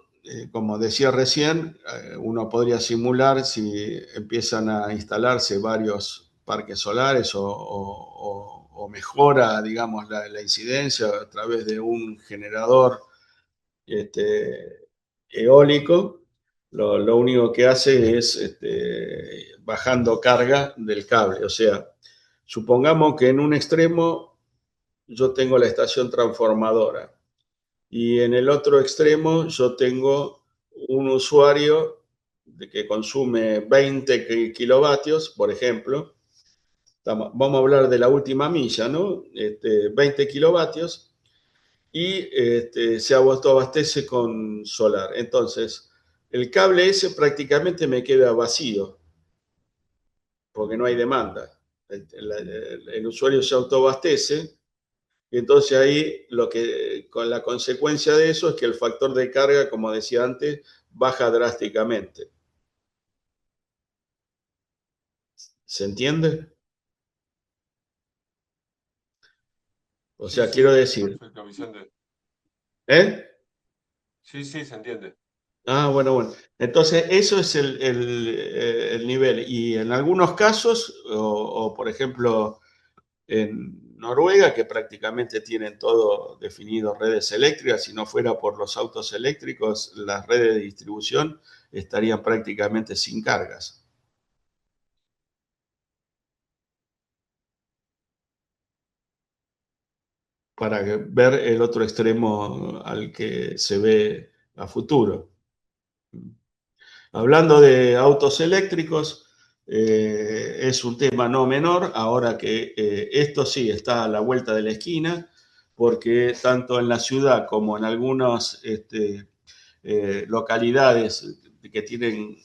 como decía recién, uno podría simular si empiezan a instalarse varios parques solares o mejora, digamos, la incidencia a través de un generador eólico, lo único que hace es bajando carga del cable. O sea, supongamos que en un extremo yo tengo la estación transformadora y en el otro extremo yo tengo un usuario que consume 20 kilovatios, por ejemplo. Vamos a hablar de la última milla, ¿no? 20 kilovatios y se autoabastece con solar. Entonces, el cable ese prácticamente me queda vacío porque no hay demanda. El usuario se autoabastece y entonces ahí con la consecuencia de eso es que el factor de carga, como decía antes, baja drásticamente. ¿Se entiende? O Sí, sea, sí, quiero decir, perfecto, Vicente. ¿eh? Sí, sí, se entiende. Ah, bueno, bueno. Entonces, eso es el nivel. Y en algunos casos, por ejemplo, en Noruega, que prácticamente tienen todo definido redes eléctricas, si no fuera por los autos eléctricos, las redes de distribución estarían prácticamente sin cargas. Para ver el otro extremo al que se ve a futuro. Hablando de autos eléctricos, es un tema no menor, ahora que esto sí está a la vuelta de la esquina, porque tanto en la ciudad como en algunas localidades que tienen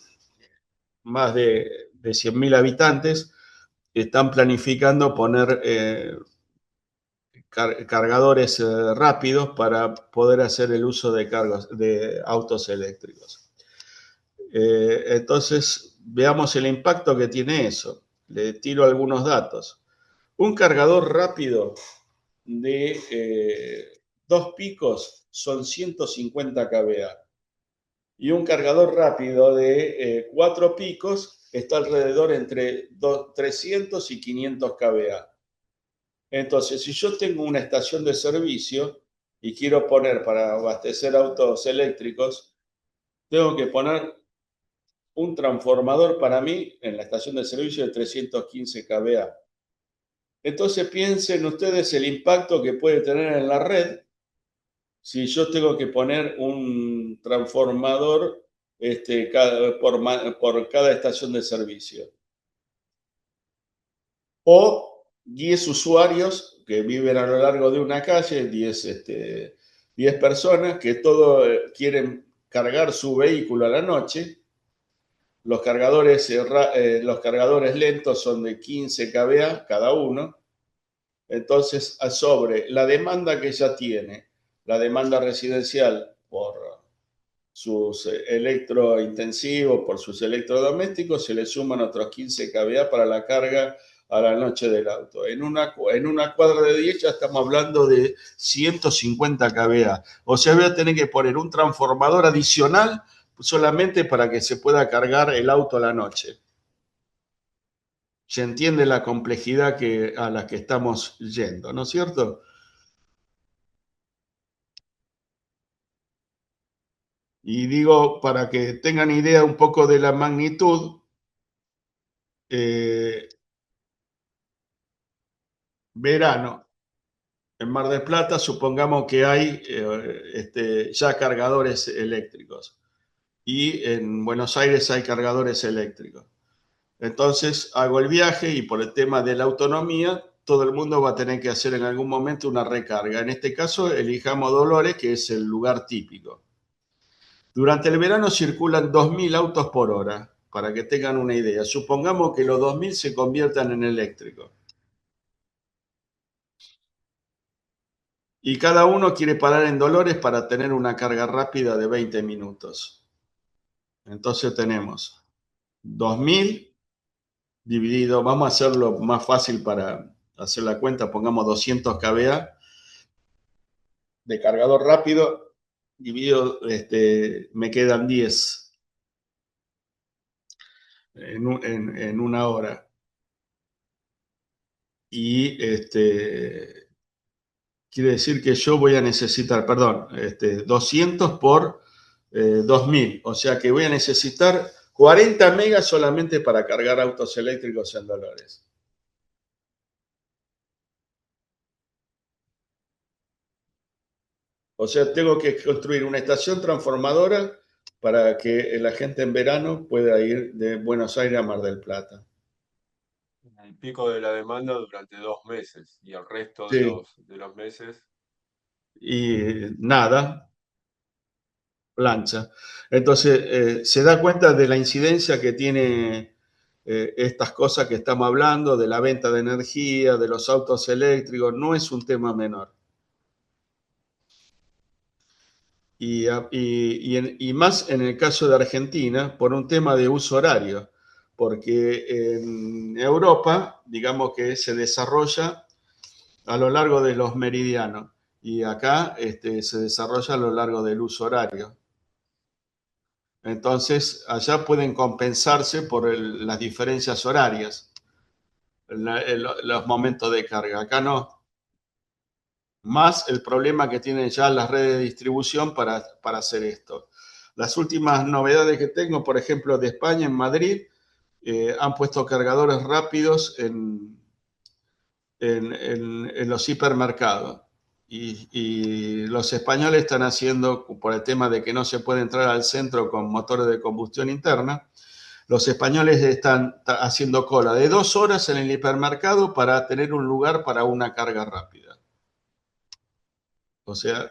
más de 100.000 habitantes, están planificando poner cargadores rápidos para poder hacer el uso de autos eléctricos. Entonces, veamos el impacto que tiene eso. Le tiro algunos datos. Un cargador rápido de 2 picos son 150 kVA y un cargador rápido de 4 picos está alrededor entre 300 y 500 kVA. Entonces, si yo tengo una estación de servicio y quiero poner para abastecer autos eléctricos, tengo que poner un transformador para mí en la estación de servicio de 315 kVA. Entonces piensen ustedes el impacto que puede tener en la red si yo tengo que poner un transformador por cada estación de servicio. O 10 usuarios que viven a lo largo de una calle, 10 personas que todos quieren cargar su vehículo a la noche. Los cargadores lentos son de 15 kVA cada uno. Entonces, sobre la demanda que ya tiene, la demanda residencial por sus electrointensivos, por sus electrodomésticos, se le suman otros 15 kVA para la carga a la noche del auto. En una cuadra de 10 ya estamos hablando de 150 kVA. O sea, voy a tener que poner un transformador adicional solamente para que se pueda cargar el auto a la noche. Se entiende la complejidad a la que estamos yendo, ¿no es cierto? Y digo, para que tengan idea un poco de la magnitud, eh, verano, en Mar del Plata supongamos que hay ya cargadores eléctricos y en Buenos Aires hay cargadores eléctricos. Entonces hago el viaje y por el tema de la autonomía, todo el mundo va a tener que hacer en algún momento una recarga. En este caso, elijamos Dolores, que es el lugar típico. Durante el verano circulan 2.000 autos por hora, para que tengan una idea. Supongamos que los 2.000 se conviertan en eléctricos. Y cada uno quiere parar en Dolores para tener una carga rápida de 20 minutos. Entonces tenemos 2.000 dividido, vamos a hacerlo más fácil para hacer la cuenta, pongamos 200 kVA de cargador rápido, dividido, me quedan 10 en una hora. y quiere decir que yo voy a necesitar, perdón, 200 por 2000, o sea que voy a necesitar 40 megas solamente para cargar autos eléctricos en Dolores. O sea, tengo que construir una estación transformadora para que la gente en verano pueda ir de Buenos Aires a Mar del Plata. El pico de la demanda durante 2 meses y el resto de Sí, los meses. y nada, plancha. Entonces, se da cuenta de la incidencia que tiene estas cosas que estamos hablando, de la venta de energía, de los autos eléctricos, no es un tema menor. Y más en el caso de Argentina, por un tema de uso horario, porque en Europa, digamos que se desarrolla a lo largo de los meridianos y acá se desarrolla a lo largo del uso horario. Entonces, allá pueden compensarse por las diferencias horarias, los momentos de carga. Acá no. Más el problema que tienen ya las redes de distribución para hacer esto. Las últimas novedades que tengo, por ejemplo, de España, en Madrid, han puesto cargadores rápidos en los hipermercados. Y los españoles están haciendo, por el tema de que no se puede entrar al centro con motores de combustión interna, los españoles están haciendo cola de 2 horas en el hipermercado para tener un lugar para una carga rápida. O sea,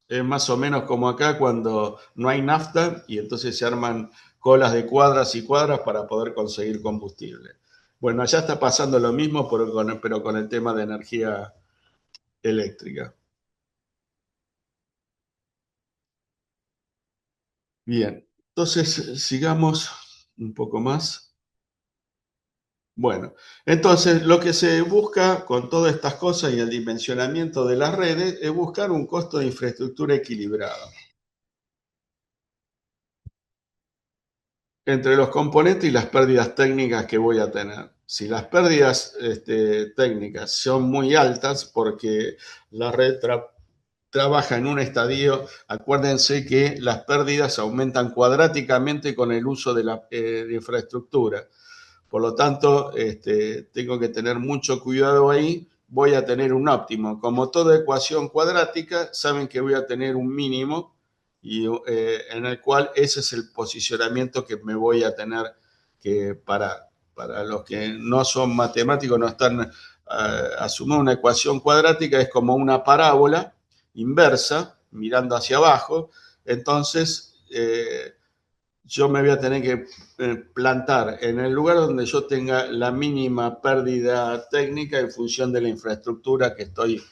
es más o menos como acá cuando no hay nafta y entonces se arman colas de cuadras y cuadras para poder conseguir combustible. Bueno, allá está pasando lo mismo, pero con el tema de energía eléctrica. Bien, entonces sigamos un poco más. Bueno, entonces lo que se busca con todas estas cosas y el dimensionamiento de las redes es buscar un costo de infraestructura equilibrado entre los componentes y las pérdidas técnicas que voy a tener. Si las pérdidas técnicas son muy altas porque la red trabaja en un estadio, acuérdense que las pérdidas aumentan cuadráticamente con el uso de la infraestructura. Por lo tanto, tengo que tener mucho cuidado ahí. Voy a tener un óptimo. Como toda ecuación cuadrática, saben que voy a tener un mínimo y, en el cual ese es el posicionamiento que me voy a tener que para los que no son matemáticos, no están asumir una ecuación cuadrática, es como una parábola inversa, mirando hacia abajo. Entonces, yo me voy a tener que plantar en el lugar donde yo tenga la mínima pérdida técnica en función de la infraestructura que estoy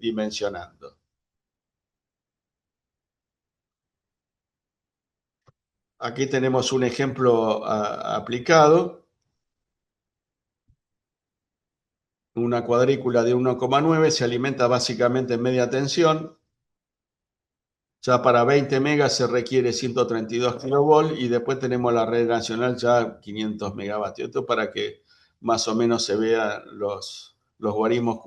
dimensionando. Aquí tenemos un ejemplo aplicado, una cuadrícula de 1,9 se alimenta básicamente en media tensión. Ya para 20 megas se requiere 132 kilovolts y después tenemos la red nacional ya 500 megavatios. Esto para que más o menos se vean los guarismos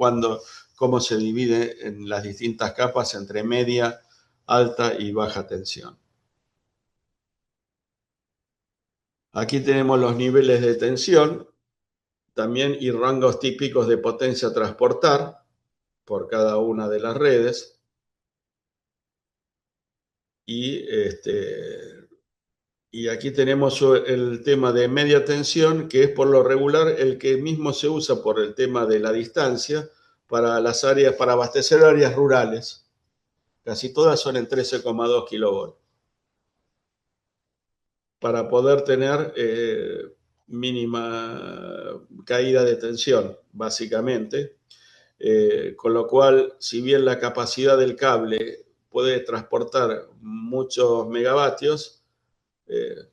cómo se divide en las distintas capas entre media, alta y baja tensión. Aquí tenemos los niveles de tensión también y rangos típicos de potencia a transportar por cada una de las redes. Y aquí tenemos el tema de media tensión, que es por lo regular el que mismo se usa por el tema de la distancia para las áreas, para abastecer áreas rurales. Casi todas son en 13,2 kilovolts. Para poder tener mínima caída de tensión, básicamente. Con lo cual, si bien la capacidad del cable puede transportar muchos megavatios,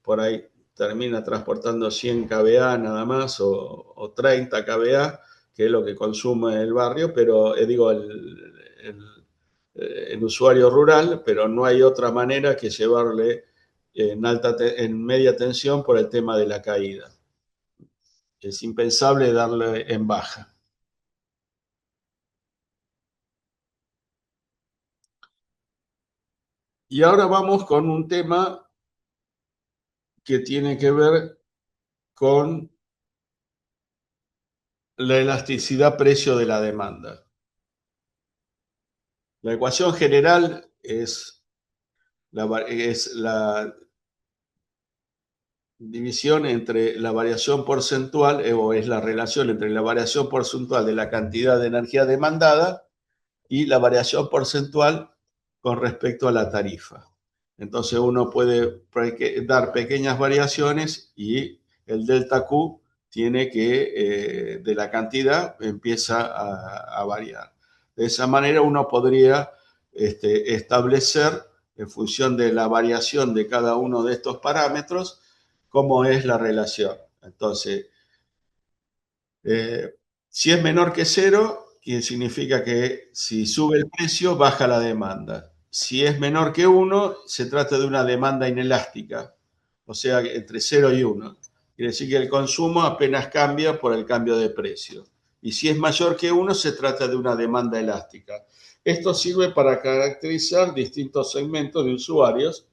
por ahí termina transportando 100 kVA nada más o 30 kVA, que es lo que consume el barrio, pero digo el usuario rural, pero no hay otra manera que llevarle en media tensión por el tema de la caída. Es impensable darle en baja. Y ahora vamos con un tema que tiene que ver con la elasticidad precio de la demanda. La ecuación general es la división entre la variación porcentual, o es la relación entre la variación porcentual de la cantidad de energía demandada y la variación porcentual con respecto a la tarifa. Entonces uno puede dar pequeñas variaciones y el delta Q tiene que, de la cantidad, empieza a variar. De esa manera uno podría establecer, en función de la variación de cada uno de estos parámetros, cómo es la relación. Entonces, si es menor que cero, significa que si sube el precio, baja la demanda. Si es menor que 1, se trata de una demanda inelástica, o sea, entre 0 y 1. Quiere decir que el consumo apenas cambia por el cambio de precio. Y si es mayor que 1, se trata de una demanda elástica. Esto sirve para caracterizar distintos segmentos de usuarios,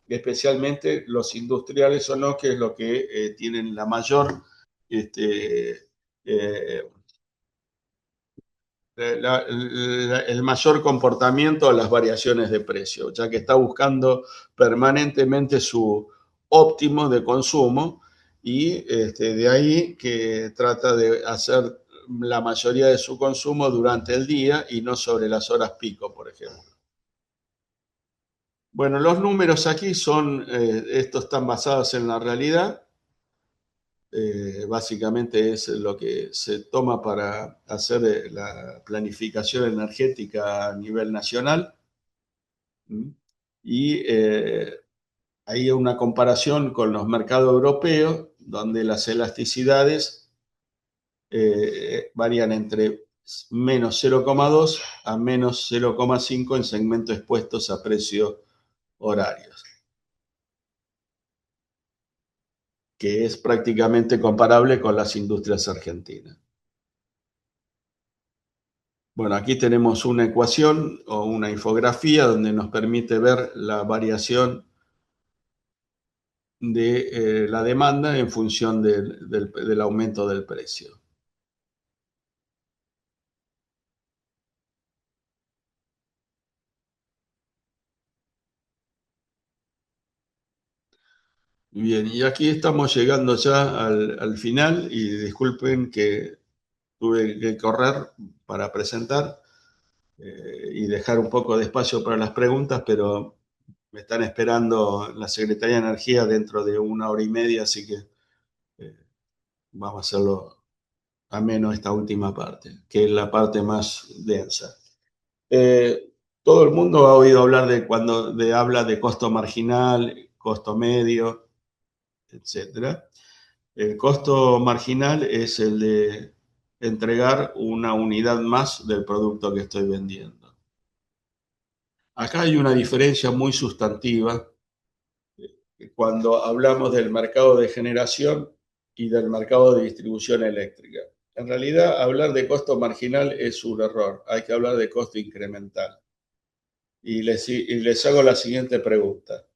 especialmente los industriales o no, que es lo que tienen la mayor eh, el mayor comportamiento a las variaciones de precio, ya que está buscando permanentemente su óptimo de consumo y de ahí que trata de hacer la mayoría de su consumo durante el día y no sobre las horas pico, por ejemplo. Bueno, los números aquí son, estos están basados en la realidad. Básicamente es lo que se toma para hacer la planificación energética a nivel nacional. Y hay una comparación con los mercados europeos, donde las elasticidades varían entre menos 0,2 a menos 0,5 en segmentos expuestos a precios horarios, que es prácticamente comparable con las industrias argentinas. Bueno, aquí tenemos una ecuación o una infografía donde nos permite ver la variación de la demanda en función del aumento del precio. Bien, y aquí estamos llegando ya al final y disculpen que tuve que correr para presentar y dejar un poco de espacio para las preguntas, pero me están esperando la Secretaría de Energía dentro de 1 hora y media, así que vamos a hacerlo ameno esta última parte, que es la parte más densa. Todo el mundo ha oído hablar de cuando habla de costo marginal, costo medio, etcétera. El costo marginal es el de entregar una unidad más del producto que estoy vendiendo. Acá hay una diferencia muy sustantiva cuando hablamos del mercado de generación y del mercado de distribución eléctrica. En realidad, hablar de costo marginal es un error. Hay que hablar de costo incremental. Y les hago la siguiente pregunta.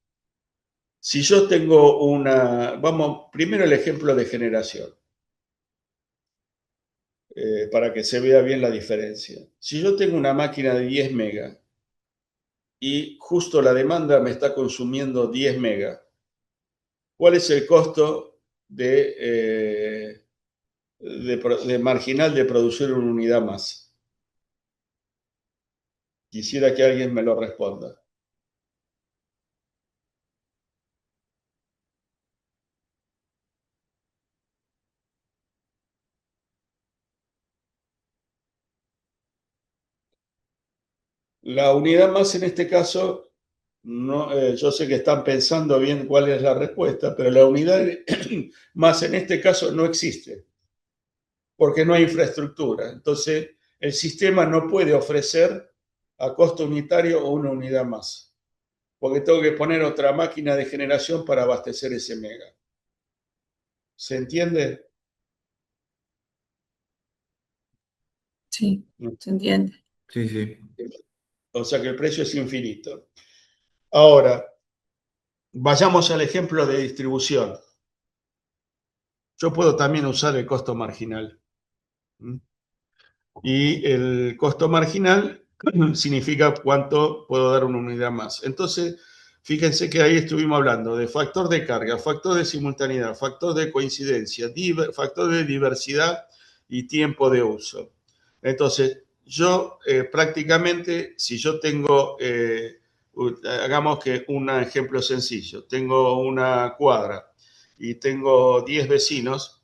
Si yo tengo vamos, primero el ejemplo de generación, para que se vea bien la diferencia. Si yo tengo una máquina de 10 megas y justo la demanda me está consumiendo 10 megas, ¿cuál es el costo de marginal de producir una unidad más? Quisiera que alguien me lo responda. La unidad más en este caso, no, yo sé que están pensando bien cuál es la respuesta, pero la unidad más en este caso no existe, porque no hay infraestructura. Entonces, el sistema no puede ofrecer a costo unitario una unidad más, porque tengo que poner otra máquina de generación para abastecer ese mega. ¿Se entiende? Sí, se entiende. Sí, sí. O sea que el precio es infinito. Ahora, vayamos al ejemplo de distribución. Yo puedo también usar el costo marginal. Y el costo marginal significa cuánto puedo dar una unidad más. Entonces, fíjense que ahí estuvimos hablando de factor de carga, factor de simultaneidad, factor de coincidencia, factor de diversidad y tiempo de uso. Entonces, yo prácticamente, si yo tengo, hagamos que un ejemplo sencillo, tengo una cuadra y tengo 10 vecinos,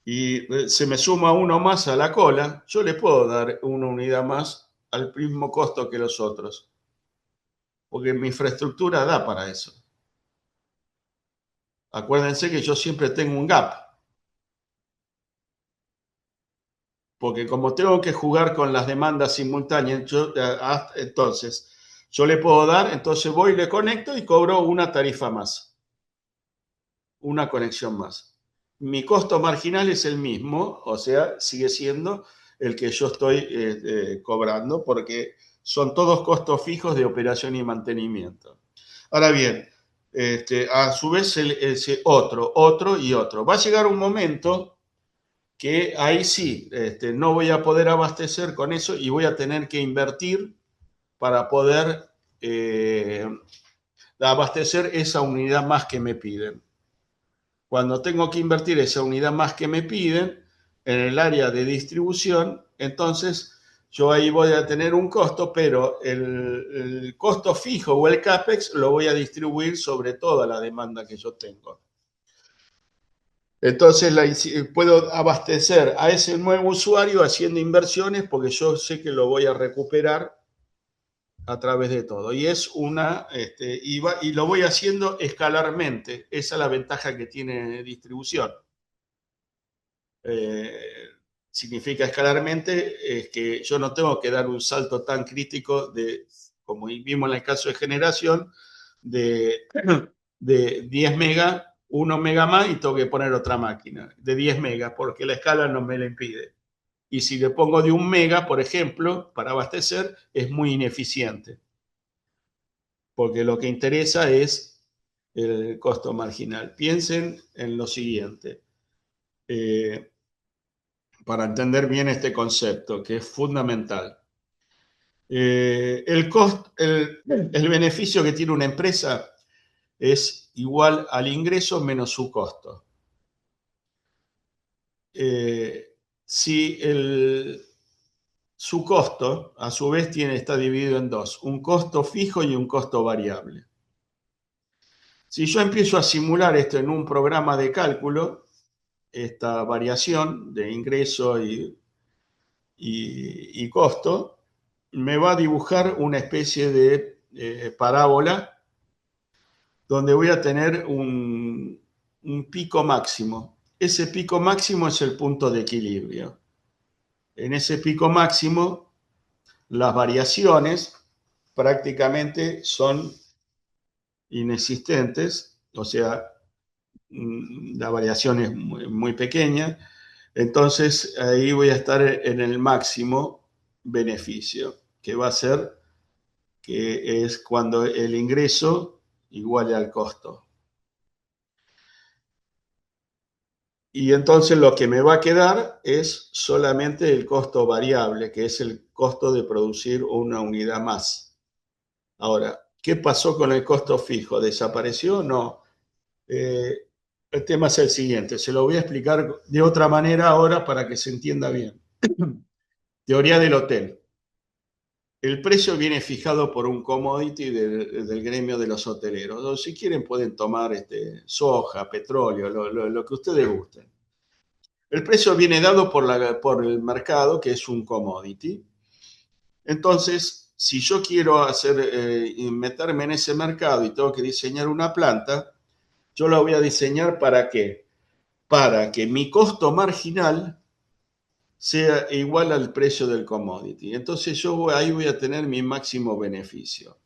y se me suma uno más a la cola, yo le puedo dar una unidad más al mismo costo que los otros, porque mi infraestructura da para eso. Acuérdense que yo siempre tengo un gap, porque como tengo que jugar con las demandas simultáneas, entonces yo le puedo dar, entonces voy, le conecto y cobro una tarifa más, una conexión más. Mi costo marginal es el mismo, o sea, sigue siendo el que yo estoy cobrando, porque son todos costos fijos de operación y mantenimiento. Ahora bien, a su vez ese otro y otro. Va a llegar un momento que ahí sí, no voy a poder abastecer con eso y voy a tener que invertir para poder abastecer esa unidad más que me piden. Cuando tengo que invertir esa unidad más que me piden en el área de distribución, entonces yo ahí voy a tener un costo, pero el costo fijo o el CAPEX lo voy a distribuir sobre toda la demanda que yo tengo. Entonces puedo abastecer a ese nuevo usuario haciendo inversiones porque yo sé que lo voy a recuperar a través de todo. Y es y lo voy haciendo escalarmente. Esa es la ventaja que tiene distribución. Significa escalarmente es que yo no tengo que dar un salto tan crítico como vimos en el caso de generación, de, de 10 megas, 1 mega más y tengo que poner otra máquina de 10 megas porque la escala no me la impide. Y si le pongo de 1 mega, por ejemplo, para abastecer, es muy ineficiente. Porque lo que interesa es el costo marginal. Piensen en lo siguiente. Para entender bien este concepto, que es fundamental. El beneficio que tiene una empresa es igual al ingreso menos su costo. Si su costo, a su vez, está dividido en dos, un costo fijo y un costo variable. Si yo empiezo a simular esto en un programa de cálculo, esta variación de ingreso y costo, me va a dibujar una especie de parábola donde voy a tener un pico máximo. Ese pico máximo es el punto de equilibrio. En ese pico máximo, las variaciones prácticamente son inexistentes, o sea, la variación es muy pequeña, entonces ahí voy a estar en el máximo beneficio, que va a ser que es cuando el ingreso iguale al costo. Y entonces lo que me va a quedar es solamente el costo variable, que es el costo de producir una unidad más. Ahora, ¿qué pasó con el costo fijo? ¿Desapareció? No. El tema es el siguiente, se lo voy a explicar de otra manera ahora para que se entienda bien. Teoría del hotel. El precio viene fijado por un commodity del gremio de los hoteleros. O si quieren pueden tomar soja, petróleo, lo que ustedes gusten. El precio viene dado por el mercado, que es un commodity. Entonces, si yo quiero meterme en ese mercado y tengo que diseñar una planta, yo la voy a diseñar ¿para qué? Para que mi costo marginal sea igual al precio del commodity. Entonces ahí voy a tener mi máximo beneficio.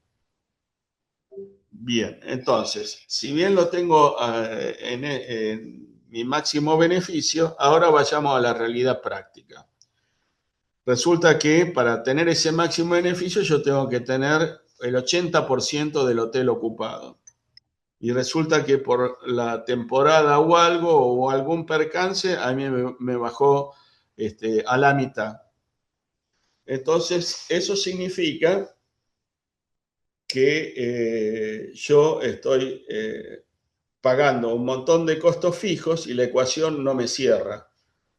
Bien, entonces, si bien lo tengo en mi máximo beneficio, ahora vayamos a la realidad práctica. Resulta que para tener ese máximo beneficio yo tengo que tener el 80% del hotel ocupado. Y resulta que por la temporada o algo, o algún percance, a mí me bajó a la mitad. Entonces, eso significa que yo estoy pagando un montón de costos fijos y la ecuación no me cierra,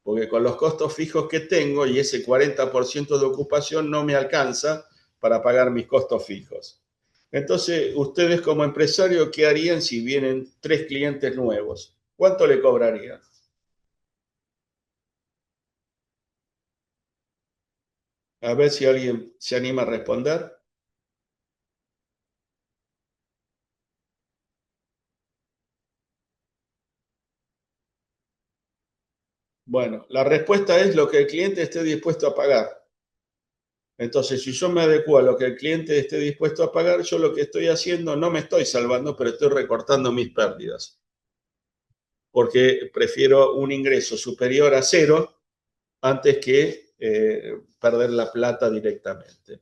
porque con los costos fijos que tengo y ese 40% de ocupación no me alcanza para pagar mis costos fijos. Entonces, ustedes como empresario, ¿qué harían si vienen 3 clientes nuevos? ¿Cuánto le cobrarían? A ver si alguien se anima a responder. Bueno, la respuesta es lo que el cliente esté dispuesto a pagar. Entonces, si yo me adecuo a lo que el cliente esté dispuesto a pagar, yo lo que estoy haciendo no me estoy salvando, pero estoy recortando mis pérdidas. Porque prefiero un ingreso superior a cero antes que perder la plata directamente.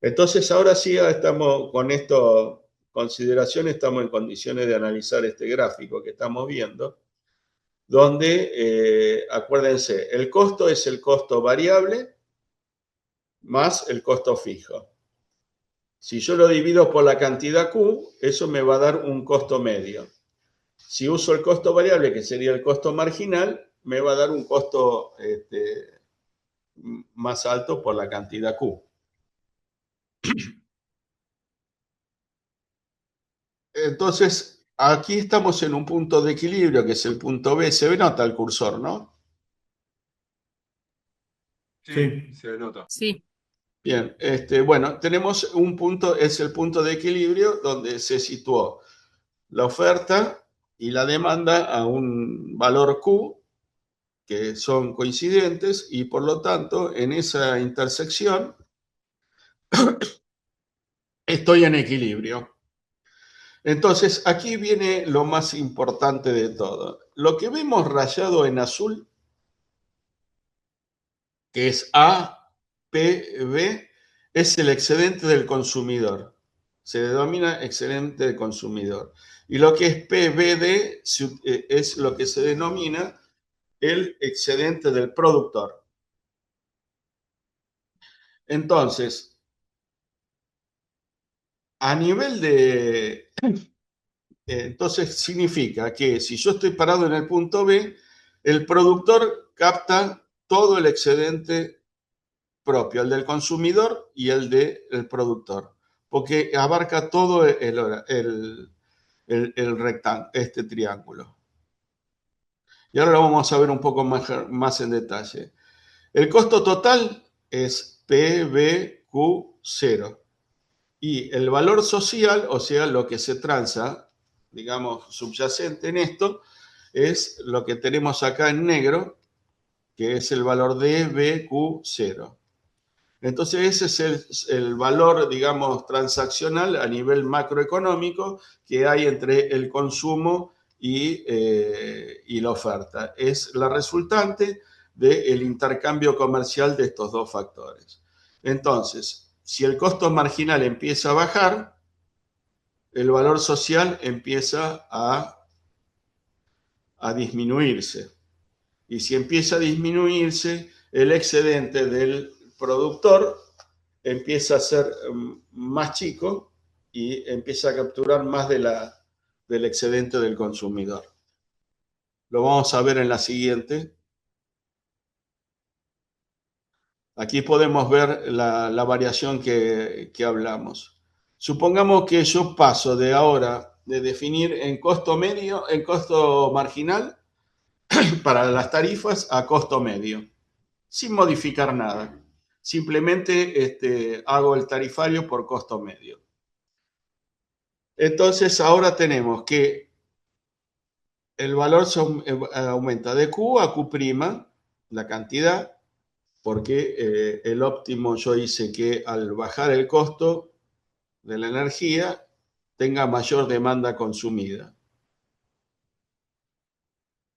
Entonces, ahora sí estamos con esto consideración, estamos en condiciones de analizar este gráfico que estamos viendo, donde, acuérdense, el costo es el costo variable más el costo fijo. Si yo lo divido por la cantidad Q, eso me va a dar un costo medio. Si uso el costo variable, que sería el costo marginal, me va a dar un costo más alto por la cantidad Q. Entonces, aquí estamos en un punto de equilibrio, que es el punto B. Se nota el cursor, ¿no? Sí, se nota. Sí. Bien, bueno, tenemos un punto, es el punto de equilibrio donde se situó la oferta y la demanda a un valor Q, que son coincidentes, y por lo tanto, en esa intersección estoy en equilibrio. Entonces, aquí viene lo más importante de todo. Lo que vemos rayado en azul, que es APB, es el excedente del consumidor. Se denomina excedente del consumidor. Y lo que es PBD es lo que se denomina el excedente del productor. Entonces, a nivel de... Entonces significa que si yo estoy parado en el punto B, el productor capta todo el excedente propio, el del consumidor y el del productor, porque abarca todo el rectángulo, este triángulo. Y ahora lo vamos a ver un poco más en detalle. El costo total es PBQ0 y el valor social, o sea, lo que se transa, digamos, subyacente en esto, es lo que tenemos acá en negro, que es el valor de BQ0. Entonces ese es el valor, digamos, transaccional a nivel macroeconómico que hay entre el consumo y la oferta. Es la resultante del intercambio comercial de estos dos factores. Entonces, si el costo marginal empieza a bajar, el valor social empieza a disminuirse. Y si empieza a disminuirse, el excedente del productor empieza a ser más chico y empieza a capturar más del excedente del consumidor. Lo vamos a ver en la siguiente. Aquí podemos ver la variación que hablamos. Supongamos que yo paso de ahora de definir en costo medio, en costo marginal para las tarifas a costo medio, sin modificar nada. Simplemente hago el tarifario por costo medio. Entonces ahora tenemos que el valor aumenta de Q a Q', la cantidad, porque el óptimo yo hice que al bajar el costo de la energía tenga mayor demanda consumida.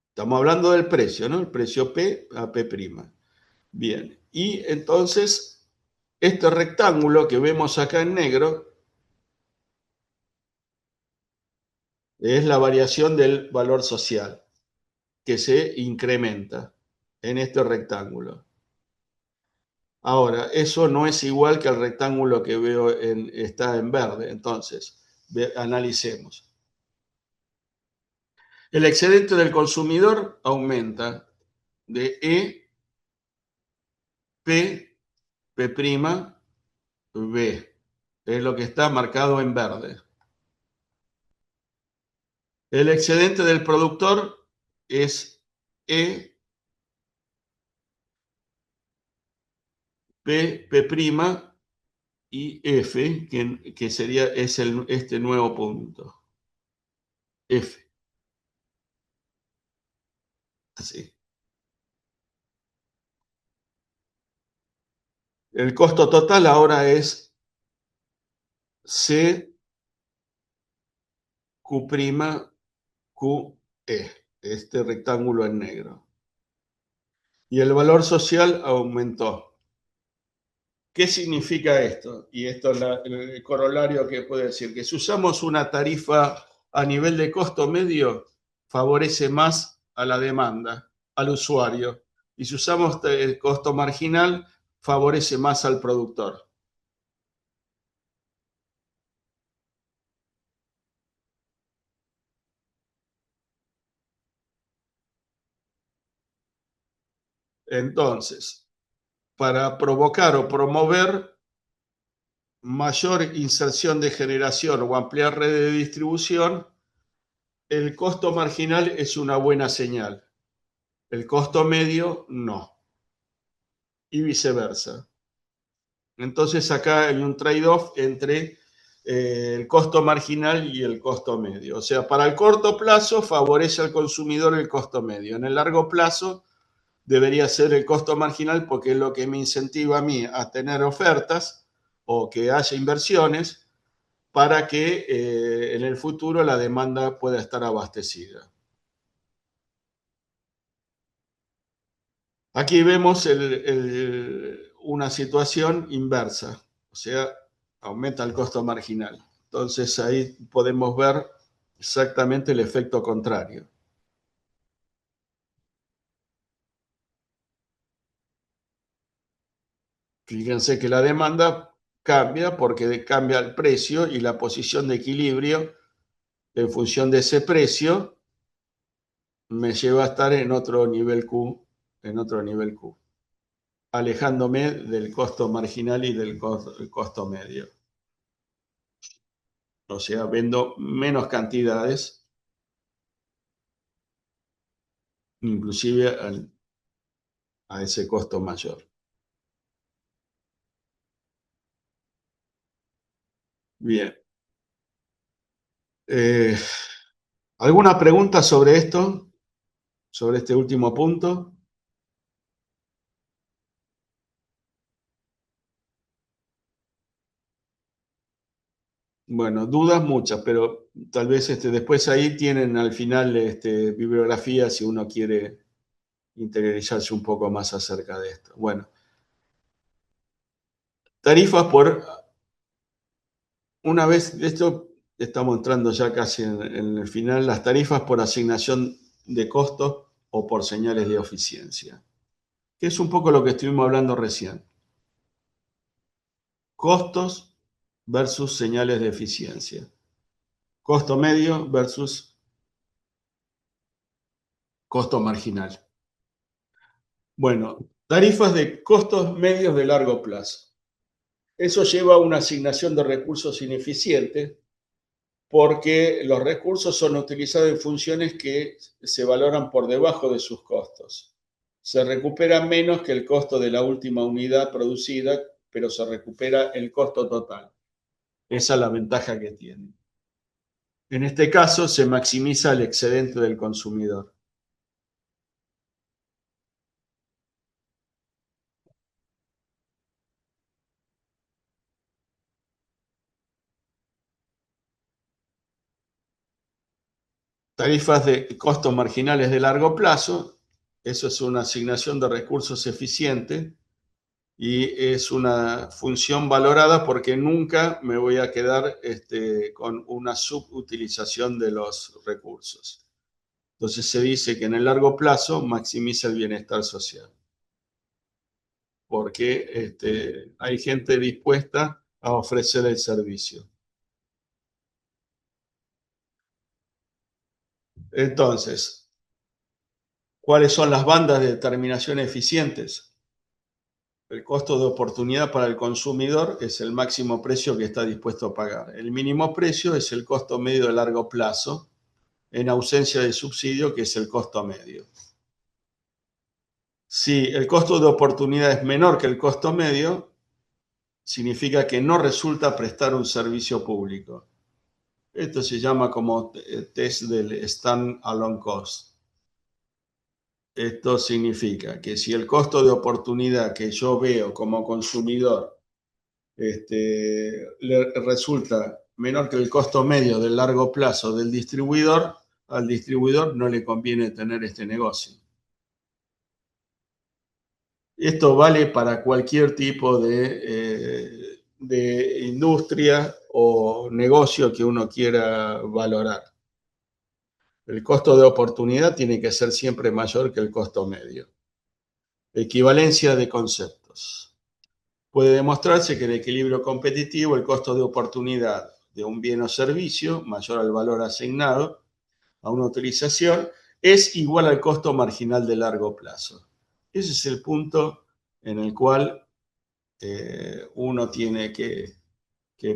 Estamos hablando del precio, ¿no? El precio P a P'. Bien, y entonces este rectángulo que vemos acá en negro Es la variación del valor social que se incrementa en este rectángulo. Ahora, eso no es igual que el rectángulo que veo está en verde. Entonces, analicemos. El excedente del consumidor aumenta de E, P, P', B. Es lo que está marcado en verde. El excedente del productor es E, P' y F, que sería este nuevo punto. F. Así. El costo total ahora es C, Q', QE, este rectángulo en negro. Y el valor social aumentó. ¿Qué significa esto? Y esto es el corolario que puede decir, que si usamos una tarifa a nivel de costo medio, favorece más a la demanda, al usuario. Y si usamos el costo marginal, favorece más al productor. Entonces, para provocar o promover mayor inserción de generación o ampliar red de distribución, el costo marginal es una buena señal. El costo medio no. Y viceversa. Entonces acá hay un trade-off entre el costo marginal y el costo medio. O sea, para el corto plazo favorece al consumidor el costo medio. En el largo plazo debería ser el costo marginal porque es lo que me incentiva a mí a tener ofertas o que haya inversiones para que en el futuro la demanda pueda estar abastecida. Aquí vemos una situación inversa, o sea, aumenta el costo marginal. Entonces ahí podemos ver exactamente el efecto contrario. Fíjense que la demanda cambia porque cambia el precio y la posición de equilibrio en función de ese precio me lleva a estar en otro nivel Q, alejándome del costo marginal y del costo medio. O sea, vendo menos cantidades, inclusive a ese costo mayor. Bien. Eh, ¿Alguna pregunta sobre esto? ¿Sobre este último punto? Bueno, dudas muchas, pero tal vez después ahí tienen al final bibliografía si uno quiere interiorizarse un poco más acerca de esto. Bueno, tarifas por, una vez, esto estamos entrando ya casi en el final, las tarifas por asignación de costos o por señales de eficiencia, que es un poco lo que estuvimos hablando recién. Costos versus señales de eficiencia. Costo medio versus costo marginal. Bueno, tarifas de costos medios de largo plazo. Eso lleva a una asignación de recursos ineficiente porque los recursos son utilizados en funciones que se valoran por debajo de sus costos. Se recupera menos que el costo de la última unidad producida, pero se recupera el costo total. Esa es la ventaja que tiene. En este caso, se maximiza el excedente del consumidor. Tarifas de costos marginales de largo plazo, eso es una asignación de recursos eficiente y es una función valorada porque nunca me voy a quedar con una subutilización de los recursos. Entonces se dice que en el largo plazo maximiza el bienestar social, porque hay gente dispuesta a ofrecer el servicio. Entonces, ¿cuáles son las bandas de determinación eficientes? El costo de oportunidad para el consumidor es el máximo precio que está dispuesto a pagar. El mínimo precio es el costo medio de largo plazo, en ausencia de subsidio, que es el costo medio. Si el costo de oportunidad es menor que el costo medio, significa que no resulta prestar un servicio público. Esto se llama como test del stand-alone cost. Esto significa que si el costo de oportunidad que yo veo como consumidor le resulta menor que el costo medio del largo plazo del distribuidor, al distribuidor no le conviene tener este negocio. Esto vale para cualquier tipo de industria o negocio que uno quiera valorar. El costo de oportunidad tiene que ser siempre mayor que el costo medio. Equivalencia de conceptos. Puede demostrarse que el equilibrio competitivo, el costo de oportunidad de un bien o servicio mayor al valor asignado a una utilización, es igual al costo marginal de largo plazo. Ese es el punto en el cual uno tiene que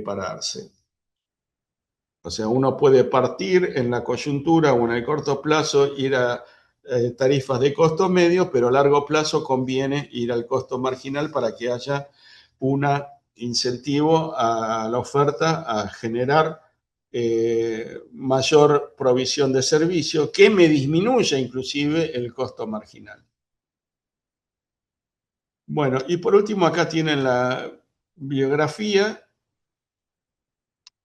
pararse. O sea, uno puede partir en la coyuntura o en el corto plazo, ir a tarifas de costo medio, pero a largo plazo conviene ir al costo marginal para que haya un incentivo a la oferta a generar mayor provisión de servicio que me disminuya inclusive el costo marginal. Bueno, y por último acá tienen la biografía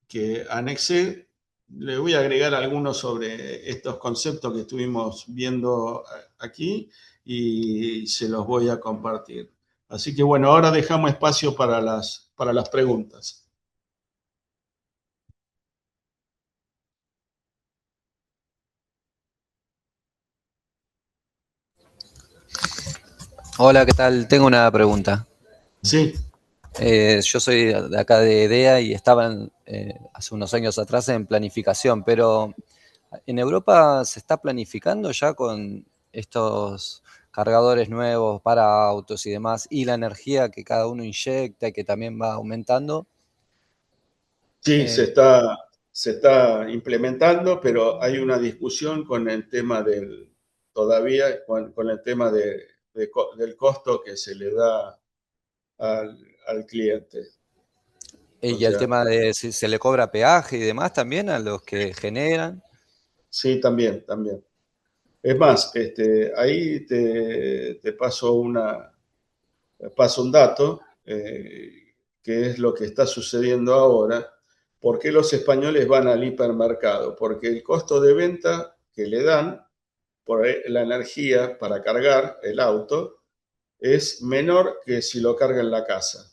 que anexé. Le voy a agregar algunos sobre estos conceptos que estuvimos viendo aquí y se los voy a compartir. Así que bueno, ahora dejamos espacio para las preguntas. Hola, ¿qué tal? Tengo una pregunta. Sí. Yo soy de acá de EDEA y estaban hace unos años atrás en planificación, pero en Europa se está planificando ya con estos cargadores nuevos para autos y demás, y la energía que cada uno inyecta y que también va aumentando. Sí, se está implementando, pero hay una discusión con el tema todavía con el tema del costo que se le da al cliente. O Y el sea, tema de si se le cobra peaje y demás también a los que generan. sí, también. Es más, ahí te paso un dato, que es lo que está sucediendo ahora. ¿Por qué los españoles van al hipermercado? Porque el costo de venta que le dan por la energía para cargar el auto es menor que si lo carga en la casa.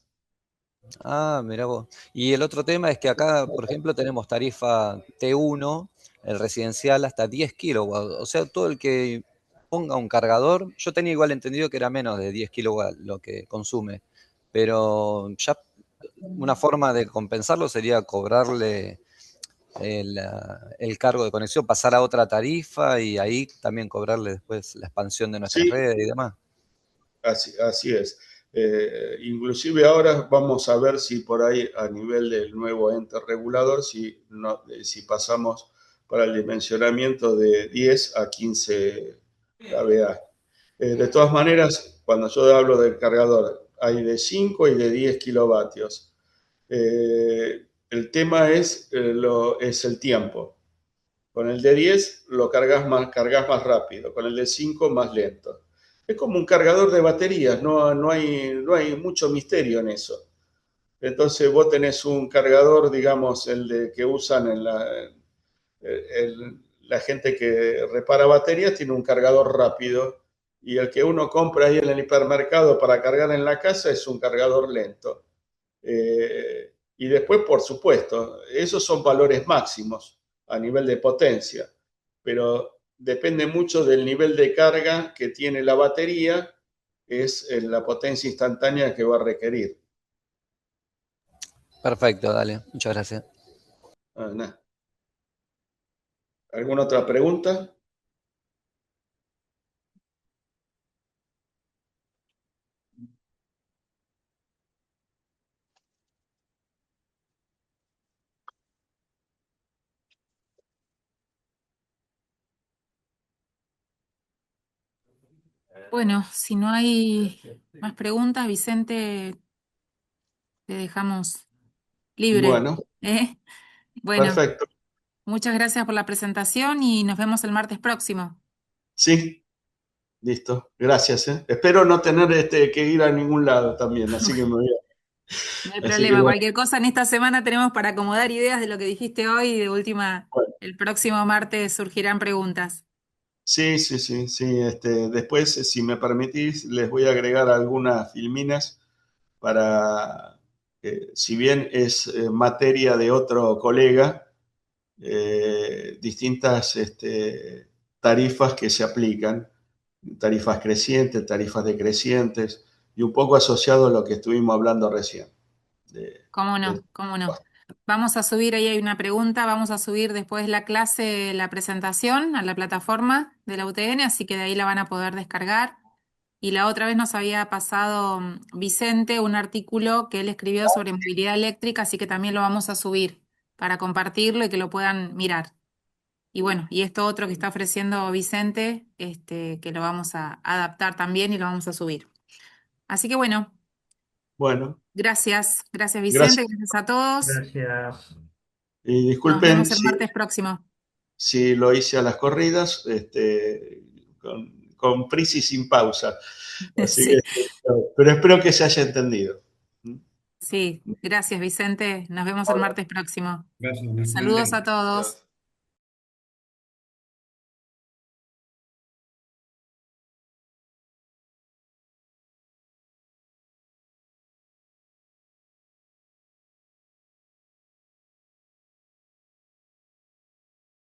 Ah, mira vos. Y el otro tema es que acá, por ejemplo, tenemos tarifa T1, el residencial, hasta 10 kilowatts. O sea, todo el que ponga un cargador, yo tenía igual entendido que era menos de 10 kilowatts lo que consume, pero ya una forma de compensarlo sería cobrarle el cargo de conexión, pasar a otra tarifa y ahí también cobrarle después la expansión de nuestras Sí, redes y demás. así es. Inclusive ahora vamos a ver si por ahí a nivel del nuevo ente regulador, si pasamos para el dimensionamiento de 10 a 15 kVA. De todas maneras, cuando yo hablo del cargador, hay de 5 y de 10 kilovatios. El tema es el tiempo. Con el de 10 lo cargas más rápido, con el de 5 más lento. Es como un cargador de baterías, no hay mucho misterio en eso. Entonces vos tenés un cargador, digamos, que usan la gente que repara baterías, tiene un cargador rápido y el que uno compra ahí en el hipermercado para cargar en la casa es un cargador lento. Y después, por supuesto, esos son valores máximos a nivel de potencia, pero depende mucho del nivel de carga que tiene la batería, es la potencia instantánea que va a requerir. Perfecto, dale. Muchas gracias. Nada. ¿Alguna otra pregunta? Bueno, si no hay más preguntas, Vicente, te dejamos libre. Bueno, ¿Eh? Bueno, perfecto. muchas gracias por la presentación y nos vemos el martes próximo. Sí, listo. Gracias. Espero no tener que ir a ningún lado también, así que me voy No hay Así que problema, bueno, cualquier cosa en esta semana tenemos para acomodar ideas de lo que dijiste hoy y de última, bueno. el próximo martes surgirán preguntas. Sí, sí, sí, sí. Después, si me permitís, les voy a agregar algunas filminas para, si bien es materia de otro colega, distintas tarifas que se aplican, tarifas crecientes, tarifas decrecientes, y un poco asociado a lo que estuvimos hablando recién. ¿Cómo de- no? ¿Cómo no? Vamos a subir, ahí hay una pregunta, vamos a subir después la clase, la presentación a la plataforma de la UTN, así que de ahí la van a poder descargar. Y la otra vez nos había pasado Vicente un artículo que él escribió sobre movilidad eléctrica, así que también lo vamos a subir para compartirlo y que lo puedan mirar. Y bueno, y esto otro que está ofreciendo Vicente, que lo vamos a adaptar también y lo vamos a subir. Así que bueno, Bueno, gracias, gracias Vicente, gracias. gracias a todos. Gracias. Y Nos disculpen vemos el martes próximo. si lo hice a las corridas, con prisa y sin pausa. Así que, Sí, pero espero que se haya entendido. sí, gracias Vicente. Nos vemos el Bueno, martes próximo. Gracias, Saludos Vicente. a todos. Gracias.